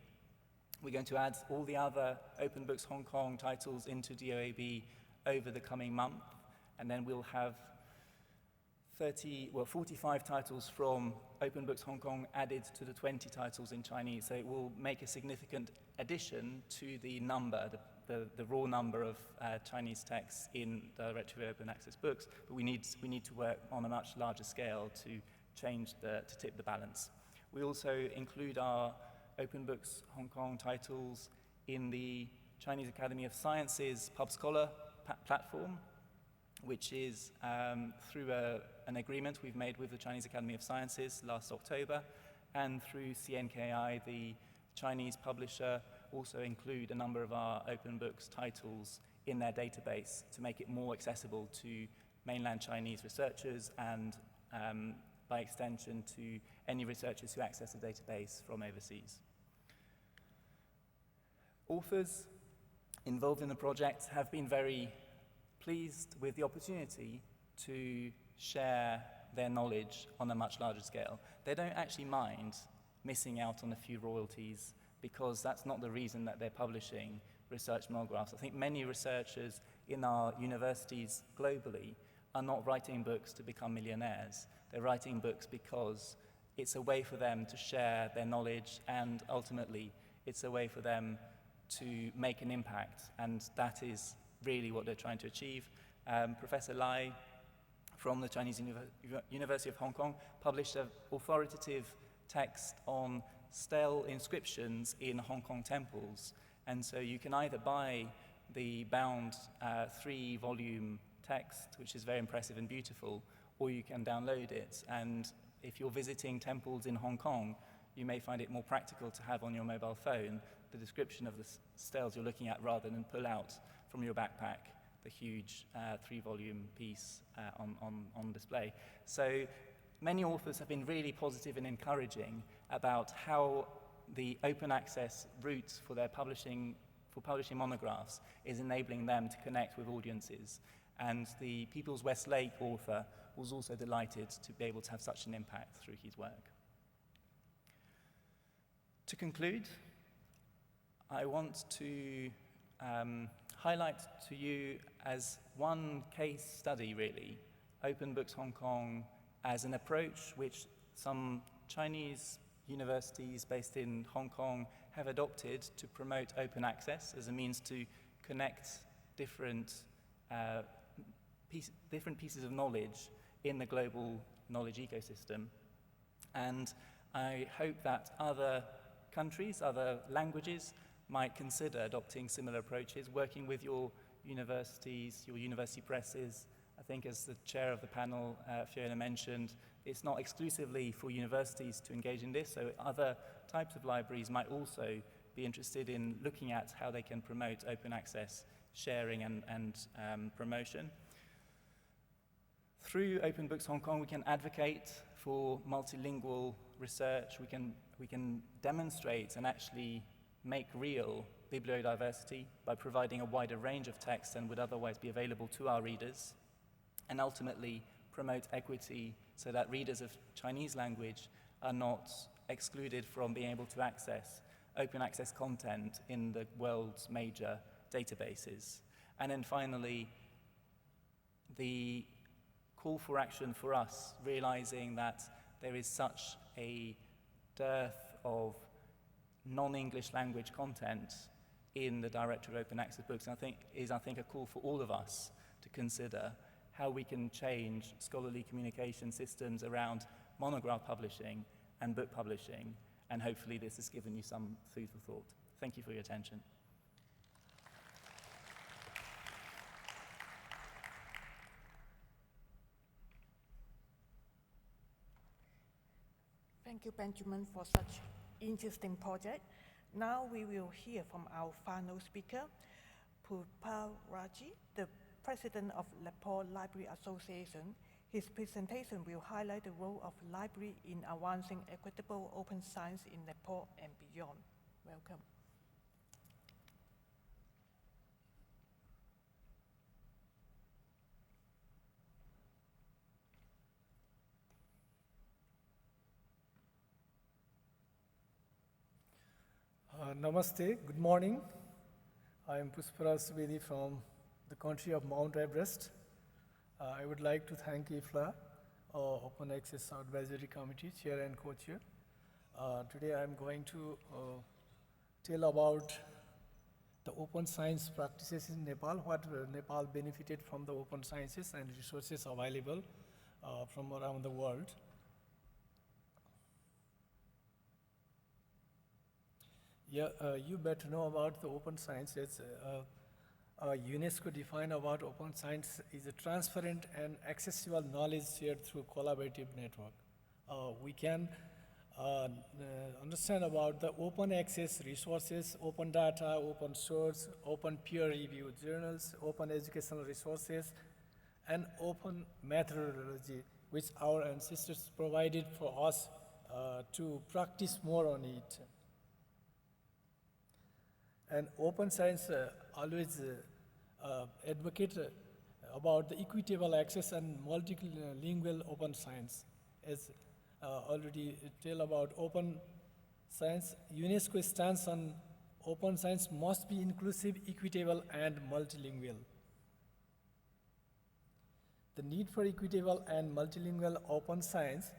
We're going to add all the other Open Books Hong Kong titles into DOAB over the coming month, and then we'll have 45 titles from Open Books Hong Kong added to the 20 titles in Chinese. So it will make a significant addition to the number, the raw number of Chinese texts in directory open access books, but we need to work on a much larger scale to tip the balance. We also include our Open Books Hong Kong titles in the Chinese Academy of Sciences PubScholar platform, which is through an agreement we've made with the Chinese Academy of Sciences last October, and through CNKI, the Chinese publisher, also include a number of our open books titles in their database to make it more accessible to mainland Chinese researchers and, by extension, to any researchers who access the database from overseas. Authors involved in the project have been very pleased with the opportunity to share their knowledge on a much larger scale. They don't actually mind missing out on a few royalties because that's not the reason that they're publishing research monographs. I think many researchers in our universities globally are not writing books to become millionaires. They're writing books because it's a way for them to share their knowledge, and ultimately it's a way for them to make an impact, and that is really what they're trying to achieve. Professor Lai from the Chinese University of Hong Kong published an authoritative text on stele inscriptions in Hong Kong temples, and so you can either buy the bound 3-volume text, which is very impressive and beautiful, or you can download it. And if you're visiting temples in Hong Kong, you may find it more practical to have on your mobile phone the description of the steles you're looking at rather than pull out from your backpack the huge 3-volume piece on display. So many authors have been really positive and encouraging about how the open access route for publishing monographs is enabling them to connect with audiences. And the People's Westlake author was also delighted to be able to have such an impact through his work. To conclude, I want to highlight to you as one case study, really, Open Books Hong Kong as an approach which some Chinese universities based in Hong Kong have adopted to promote open access as a means to connect different pieces of knowledge in the global knowledge ecosystem. And I hope that other countries, other languages, might consider adopting similar approaches, working with your universities, your university presses. I think as the chair of the panel, Fiona mentioned, it's not exclusively for universities to engage in this, so other types of libraries might also be interested in looking at how they can promote open access, sharing and promotion. Through Open Books Hong Kong, we can advocate for multilingual research, we can demonstrate and actually make real bibliodiversity by providing a wider range of texts than would otherwise be available to our readers, and ultimately promote equity so that readers of Chinese language are not excluded from being able to access open access content in the world's major databases. And then finally, the call for action for us, realizing that there is such a dearth of non-English language content in the Directory of Open Access Books, and I think a call for all of us to consider how we can change scholarly communication systems around monograph publishing and book publishing, and hopefully this has given you some food for thought. Thank you for your attention. Thank you, Benjamin, for such interesting project. Now we will hear from our final speaker, Purpal Raji, the President of Nepal Library Association. His presentation will highlight the role of library in advancing equitable open science in Nepal and beyond. Welcome. Namaste, good morning. I am Pushparaj Subedi from the country of Mount Everest. I would like to thank IFLA, Open Access Advisory Committee, Chair and Co-Chair. Today I am going to tell about the open science practices in Nepal, what Nepal benefited from the open sciences and resources available from around the world. Yeah, you better know about the open science. It's, UNESCO defined about open science is a transparent and accessible knowledge shared through collaborative network. We can understand about the open access resources, open data, open source, open peer-reviewed journals, open educational resources, and open methodology, which our ancestors provided for us to practice more on it. And open science always advocate about the equitable access and multilingual open science. As already tell about open science, UNESCO stands on open science must be inclusive, equitable, and multilingual. The need for equitable and multilingual open science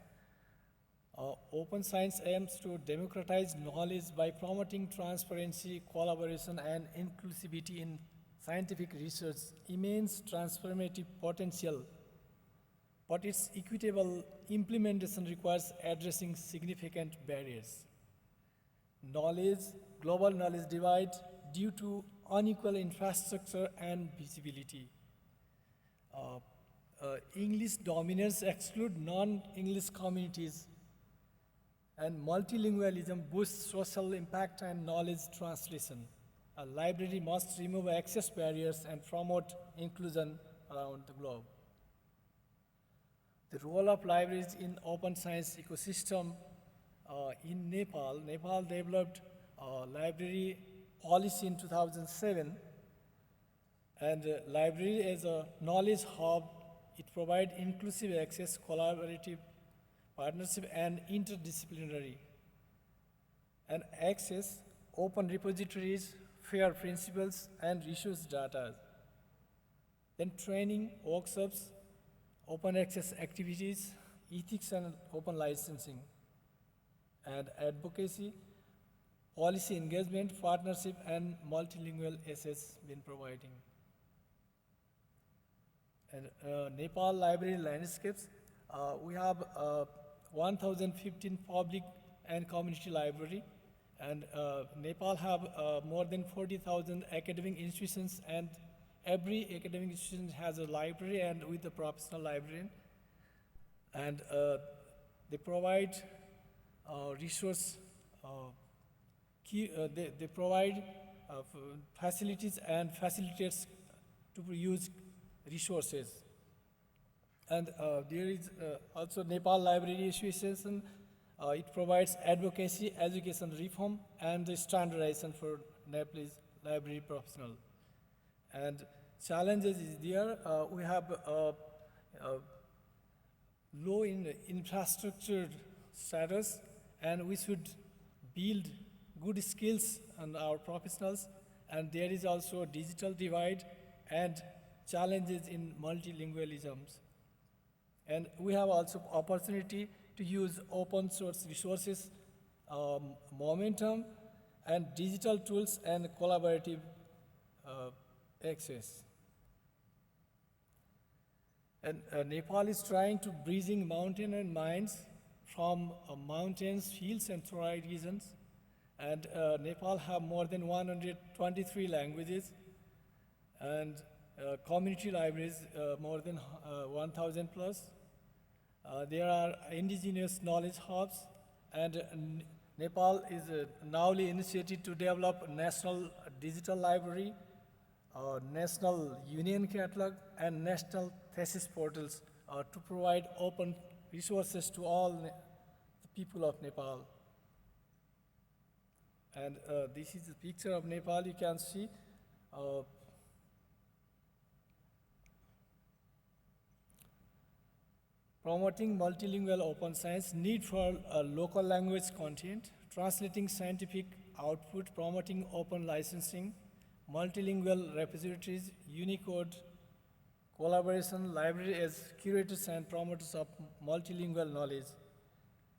aims to democratize knowledge by promoting transparency, collaboration, and inclusivity in scientific research, immense transformative potential, but its equitable implementation requires addressing significant barriers. Global knowledge divide due to unequal infrastructure and visibility. English dominance exclude non-English communities, and multilingualism boosts social impact and knowledge translation. A library must remove access barriers and promote inclusion around the globe. The role of libraries in open science ecosystem in Nepal. Nepal developed a library policy in 2007, and library as a knowledge hub, it provides inclusive access, collaborative partnership, and interdisciplinary. And access, open repositories, fair principles, and resource data. Then training, workshops, open access activities, ethics and open licensing, and advocacy, policy engagement, partnership, and multilingual access been providing. And Nepal library landscapes, we have 1,015 public and community library, and Nepal have more than 40,000 academic institutions, and every academic institution has a library and with a professional librarian, and they provide resource, they provide facilities and facilitates to use resources. And there is also Nepal Library Association. It provides advocacy, education reform, and the standardization for Nepalese library professional. And challenges is there. We have low in infrastructure status, and we should build good skills on our professionals. And there is also a digital divide and challenges in multilingualisms. And we have also opportunity to use open source resources, momentum, and digital tools and collaborative access. And Nepal is trying to bridging mountain and mines from mountains, fields, and torrid regions. And Nepal have more than 123 languages, and community libraries more than 1,000 plus. There are indigenous knowledge hubs, and Nepal is newly initiated to develop a national digital library, national union catalog, and national thesis portals to provide open resources to all the people of Nepal. And this is a picture of Nepal. You can see promoting multilingual open science, need for local language content, translating scientific output, promoting open licensing, multilingual repositories, Unicode, collaboration, library as curators and promoters of multilingual knowledge.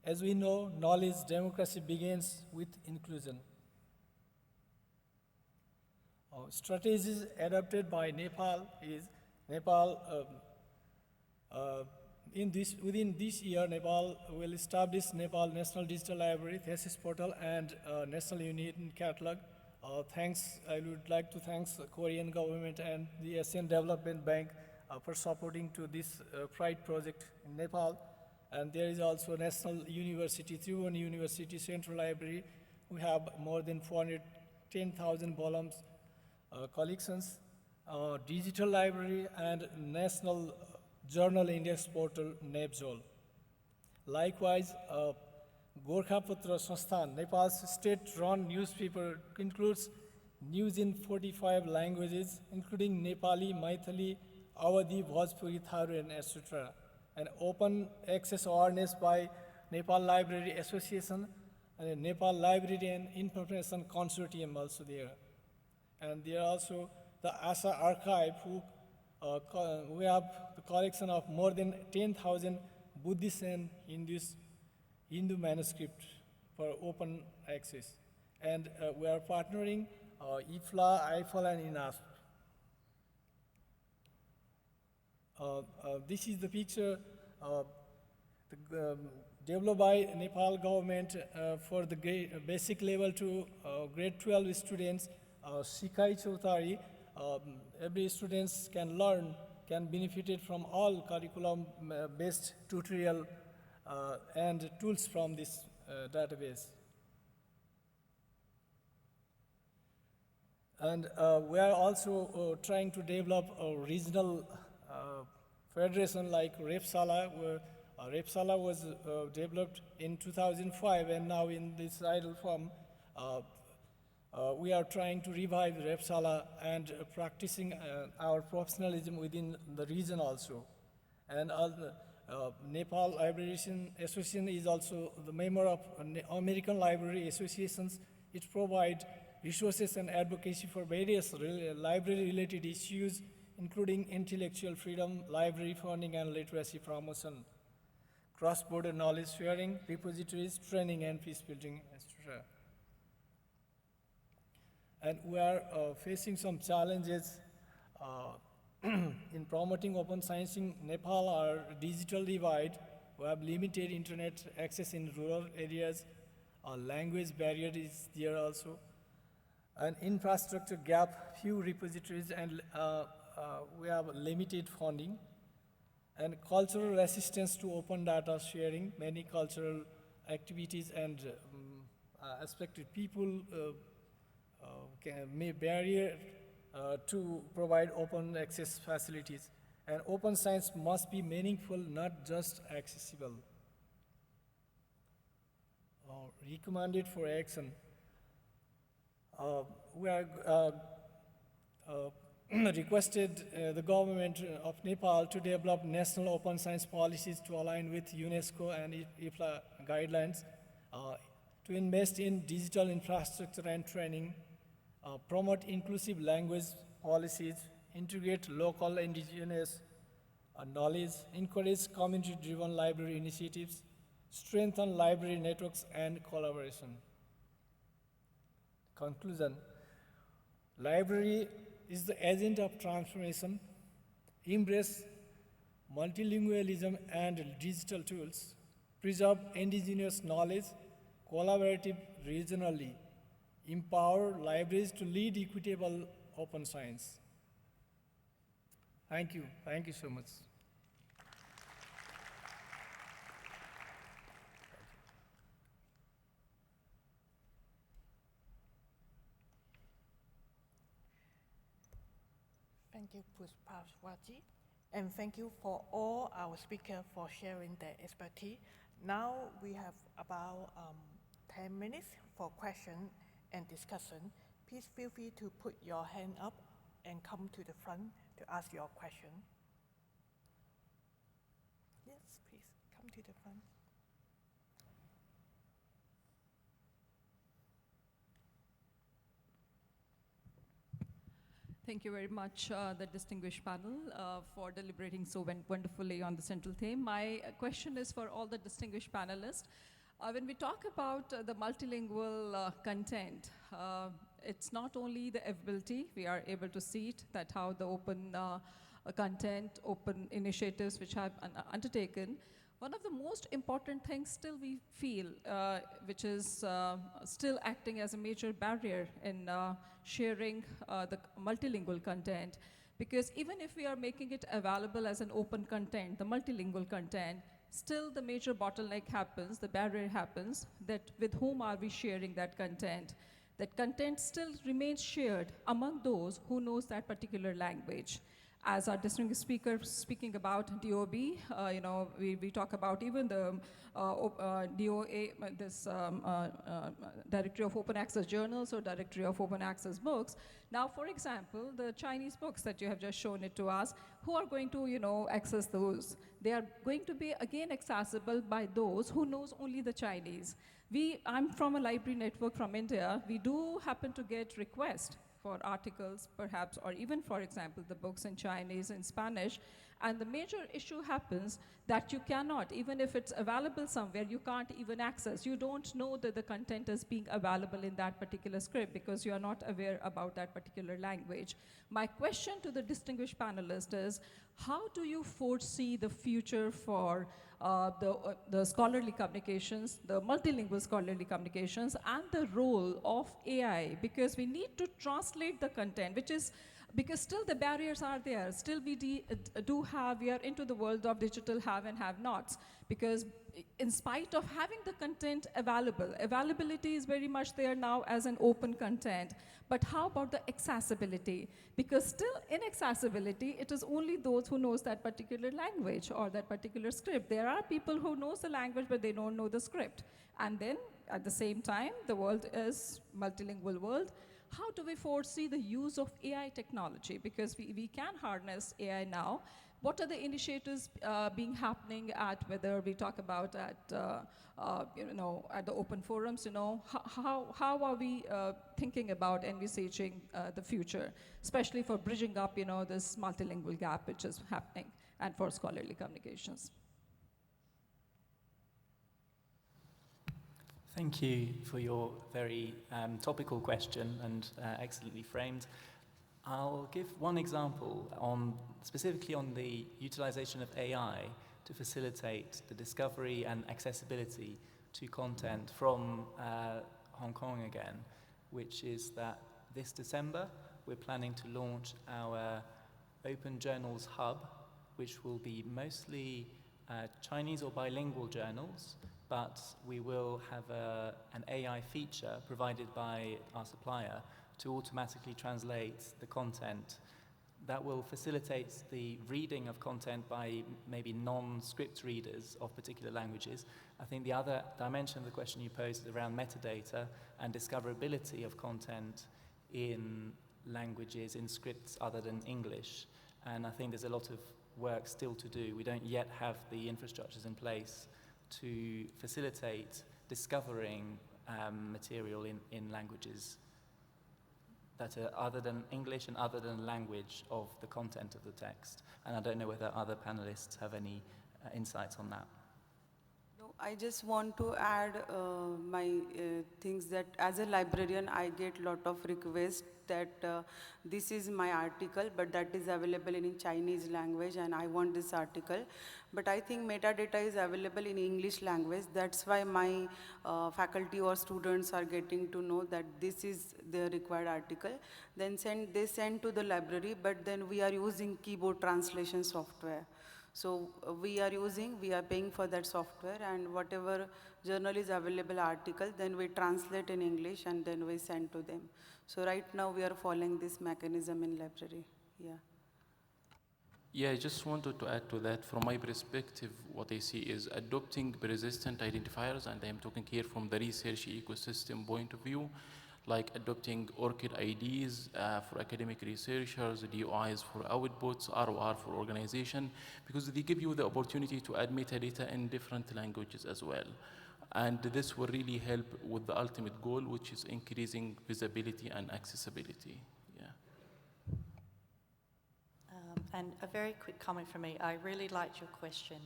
As we know, knowledge democracy begins with inclusion. Strategies adopted by Nepal is Nepal within this year, Nepal will establish Nepal National Digital Library, thesis portal, and National Union Catalog. I would like to thank the Korean government and the Asian Development Bank for supporting to this Pride project in Nepal. And there is also National University, Tribhuvan University Central Library. We have more than 410,000 volumes collections, digital library, and National Journal Index portal, NEPJOL. Likewise, Gorkhapatra Sansthan, Nepal's state-run newspaper, includes news in 45 languages, including Nepali, Maithili, Awadhi, Bhojpuri, Tharu, and etc. And open access awareness by Nepal Library Association and Nepal Library and Information Consortium also there. And there are also the ASA archive, we have the collection of more than 10,000 Buddhist and Hindu manuscripts for open access. And we are partnering IFLA, IFLA, and INASP. This is the picture developed by Nepal government for the basic level to grade 12 students, Sikai Chautari. Every students can learn, can benefit from all curriculum-based tutorial and tools from this database. And we are also trying to develop a regional federation like Repsala, where Repsala was developed in 2005, and now in this idle form, we are trying to revive Repsala and practicing our professionalism within the region also. And Nepal Library Association is also the member of American Library Associations. It provides resources and advocacy for various library-related issues, including intellectual freedom, library funding, and literacy promotion, cross-border knowledge sharing, repositories, training, and peace building, etc. And we are facing some challenges in promoting open science in Nepal. Our digital divide, we have limited internet access in rural areas. Our language barrier is there also. An infrastructure gap, few repositories, and we have limited funding. And cultural resistance to open data sharing, many cultural activities and aspected people may barrier to provide open access facilities. And open science must be meaningful, not just accessible. Recommended for action. We are requested the government of Nepal to develop national open science policies to align with UNESCO and IFLA guidelines, to invest in digital infrastructure and training, promote inclusive language policies, integrate local indigenous knowledge, encourage community-driven library initiatives, strengthen library networks and collaboration. Conclusion, library is the agent of transformation, embrace multilingualism and digital tools, preserve indigenous knowledge, collaborative regionally, empower libraries to lead equitable open science. Thank you so much. Thank you, Puspaswati, and thank you for all our speakers for sharing their expertise. Now we have about 10 minutes for question and discussion. Please feel free to put your hand up and come to the front to ask your question. Yes, please come to the front. Thank you very much, the distinguished panel, for deliberating so wonderfully on the central theme. My question is for all the distinguished panelists. When we talk about the multilingual content, it's not only the availability, we are able to see it, that how the open content, open initiatives which have undertaken. One of the most important things still we feel, which is still acting as a major barrier in sharing the multilingual content, because even if we are making it available as an open content, the multilingual content, still the major bottleneck happens, the barrier happens, that with whom are we sharing that content? That content still remains shared among those who knows that particular language. As our distinguished speaker speaking about DOB, we talk about even the DOA, this Directory of Open Access Journals or Directory of Open Access Books. Now, for example, the Chinese books that you have just shown it to us, who are going to, access those? They are going to be, again, accessible by those who knows only the Chinese. I'm from a library network from India. We do happen to get requests for articles, perhaps, or even, for example, the books in Chinese and Spanish. And the major issue happens that you cannot, even if it's available somewhere, you can't even access. You don't know that the content is being available in that particular script because you are not aware about that particular language. My question to the distinguished panelists is, how do you foresee the future for the scholarly communications, the multilingual scholarly communications, and the role of AI? Because we need to translate the content, because still the barriers are there. Still we are into the world of digital have and have nots. Because in spite of having the content availability is very much there now as an open content. But how about the accessibility? Because still in accessibility, it is only those who knows that particular language or that particular script. There are people who knows the language, but they don't know the script. And then at the same time, the world is multilingual world. How do we foresee the use of AI technology? Because we can harness AI now. What are the initiatives being happening at, whether we talk about at, at the open forums, how are we thinking about envisaging the future, especially for bridging up, this multilingual gap which is happening, and for scholarly communications? Thank you for your very topical question and excellently framed. I'll give one example specifically on the utilization of AI to facilitate the discovery and accessibility to content from Hong Kong again, which is that this December we're planning to launch our Open Journals Hub, which will be mostly Chinese or bilingual journals, but we will have an AI feature provided by our supplier to automatically translate the content. That will facilitate the reading of content by maybe non-script readers of particular languages. I think the other dimension of the question you posed is around metadata and discoverability of content in languages, in scripts other than English. And I think there's a lot of work still to do. We don't yet have the infrastructures in place to facilitate discovering material in languages that are other than English and other than language of the content of the text. And I don't know whether other panelists have any insights on that. No, I just want to add my things that as a librarian, I get a lot of requests that this is my article, but that is available in Chinese language and I want this article. But I think metadata is available in English language. That's why my faculty or students are getting to know that this is the required article. Then they send to the library, but then we are using keyboard translation software. So we are paying for that software, and whatever journal is available article, then we translate in English and then we send to them. So right now we are following this mechanism in library. Yeah. Yeah, I just wanted to add to that. From my perspective, what I see is adopting persistent identifiers, and I'm talking here from the research ecosystem point of view, like adopting ORCID IDs for academic researchers, DOIs for outputs, ROR for organization, because they give you the opportunity to add metadata in different languages as well. And this will really help with the ultimate goal, which is increasing visibility and accessibility. And a very quick comment from me. I really liked your question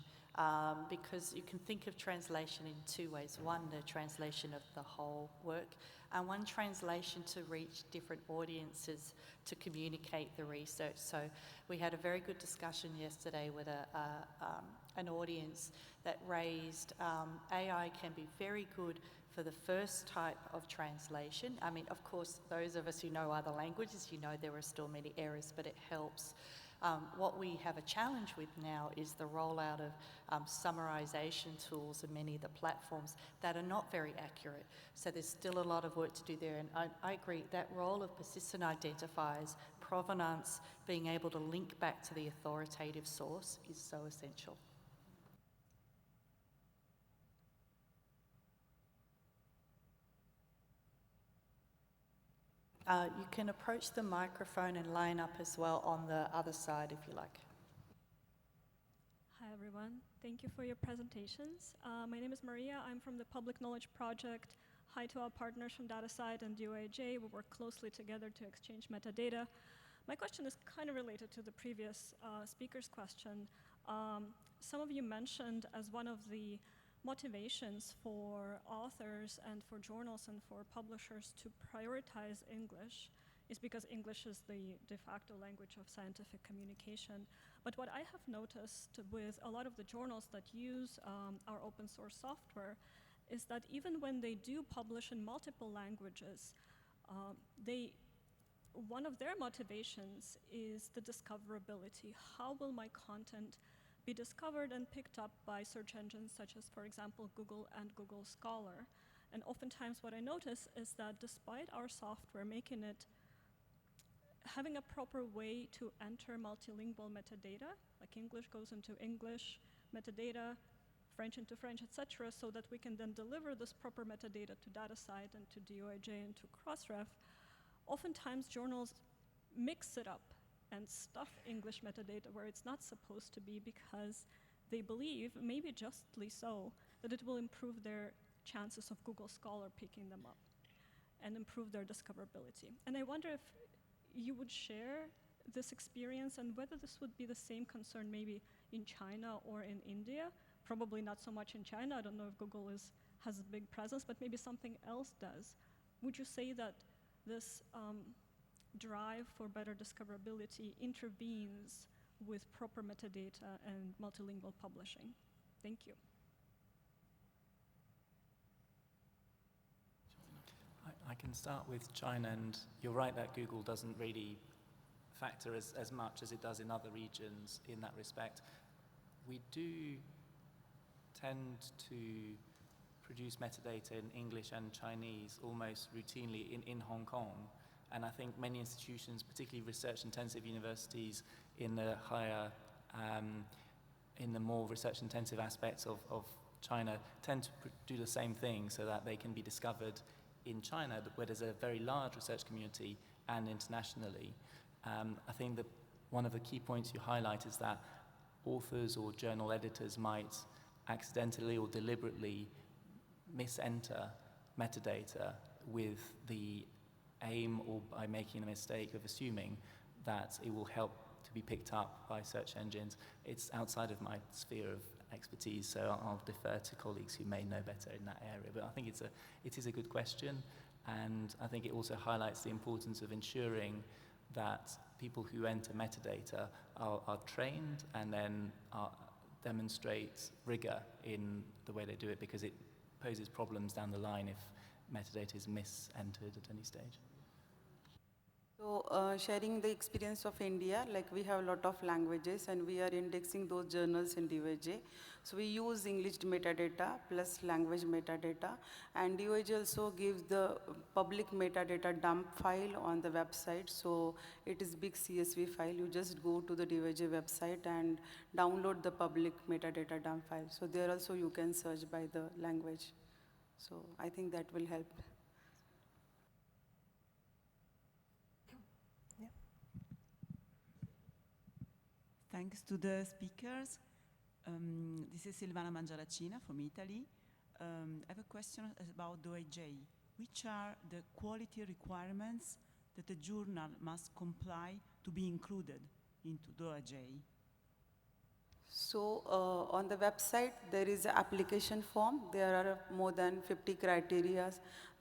because you can think of translation in two ways. One, the translation of the whole work, and one translation to reach different audiences to communicate the research. So we had a very good discussion yesterday with an audience that raised AI can be very good for the first type of translation. I mean, of course, those of us who know other languages, you know there are still many errors, but it helps. What we have a challenge with now is the rollout of summarization tools and many of the platforms that are not very accurate. So there's still a lot of work to do there. And I agree, that role of persistent identifiers, provenance, being able to link back to the authoritative source is so essential. You can approach the microphone and line up as well on the other side if you like. Hi everyone, thank you for your presentations. My name is Maria, I'm from the Public Knowledge Project. Hi to our partners from DataCite and DOAJ. We work closely together to exchange metadata. My question is kind of related to the previous speaker's question. Some of you mentioned as one of the motivations for authors and for journals and for publishers to prioritize English is because English is the de facto language of scientific communication. But what I have noticed with a lot of the journals that use our open source software is that even when they do publish in multiple languages, one of their motivations is the discoverability. How will my content be discovered and picked up by search engines such as, for example, Google and Google Scholar? And oftentimes what I notice is that despite our software making it, having a proper way to enter multilingual metadata, like English goes into English metadata, French into French, etc., so that we can then deliver this proper metadata to DataCite and to DOAJ and to Crossref, oftentimes journals mix it up and stuff English metadata where it's not supposed to be because they believe, maybe justly so, that it will improve their chances of Google Scholar picking them up and improve their discoverability. And I wonder if you would share this experience and whether this would be the same concern maybe in China or in India. Probably not so much in China. I don't know if Google has a big presence, but maybe something else does. Would you say that this drive for better discoverability intervenes with proper metadata and multilingual publishing? Thank you. I can start with China, and you're right that Google doesn't really factor as much as it does in other regions in that respect. We do tend to produce metadata in English and Chinese almost routinely in Hong Kong. And I think many institutions, particularly research-intensive universities in the higher, in the more research-intensive aspects of China, tend to do the same thing so that they can be discovered in China, where there's a very large research community, and internationally. I think that one of the key points you highlight is that authors or journal editors might accidentally or deliberately misenter metadata with the aim or by making a mistake of assuming that it will help to be picked up by search engines. It's outside of my sphere of expertise, so I'll defer to colleagues who may know better in that area. But I think it is a good question, and I think it also highlights the importance of ensuring that people who enter metadata are trained and then demonstrate rigor in the way they do it, because it poses problems down the line if metadata is mis-entered at any stage. So sharing the experience of India, like we have a lot of languages and we are indexing those journals in DOAJ. So we use English metadata plus language metadata, and DOAJ also gives the public metadata dump file on the website. So it is big CSV file. You just go to the DOAJ website and download the public metadata dump file. So there also you can search by the language. So I think that will help. Thanks to the speakers. This is Silvana Mangiaracina from Italy. I have a question about DOAJ. Which are the quality requirements that a journal must comply to be included into DOAJ? So on the website, there is an application form. There are more than 50 criteria.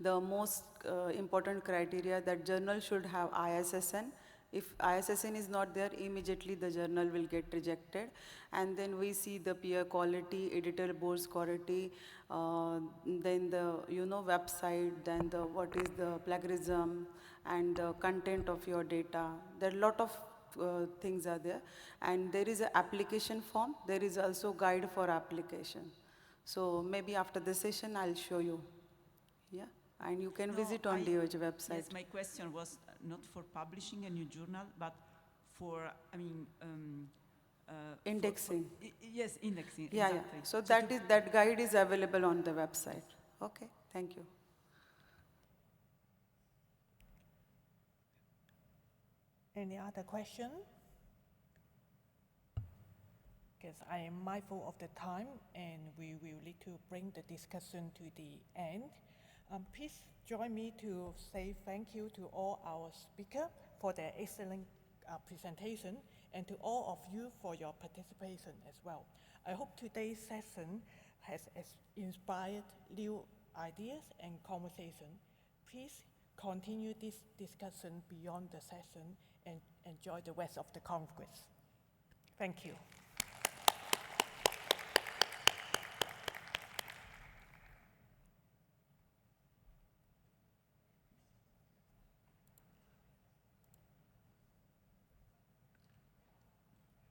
The most important criteria that journal should have ISSN. If ISSN is not there, immediately the journal will get rejected. And then we see the peer quality, editor board's quality, then the website, then the what is the plagiarism, and the content of your data. There are a lot of things are there, and there is an application form. There is also guide for application. So maybe after the session I'll show you. Yeah, and you can visit on DOH website. Yes, my question was not for publishing a new journal, but for, Indexing. Yes, indexing. Yeah, exactly. yeah. So that guide is available on the website. Okay, thank you. Any other question? Because I am mindful of the time and we will need to bring the discussion to the end. Please join me to say thank you to all our speakers for their excellent presentation and to all of you for your participation as well. I hope today's session has inspired new ideas and conversation. Please continue this discussion beyond the session and enjoy the rest of the conference. Thank you.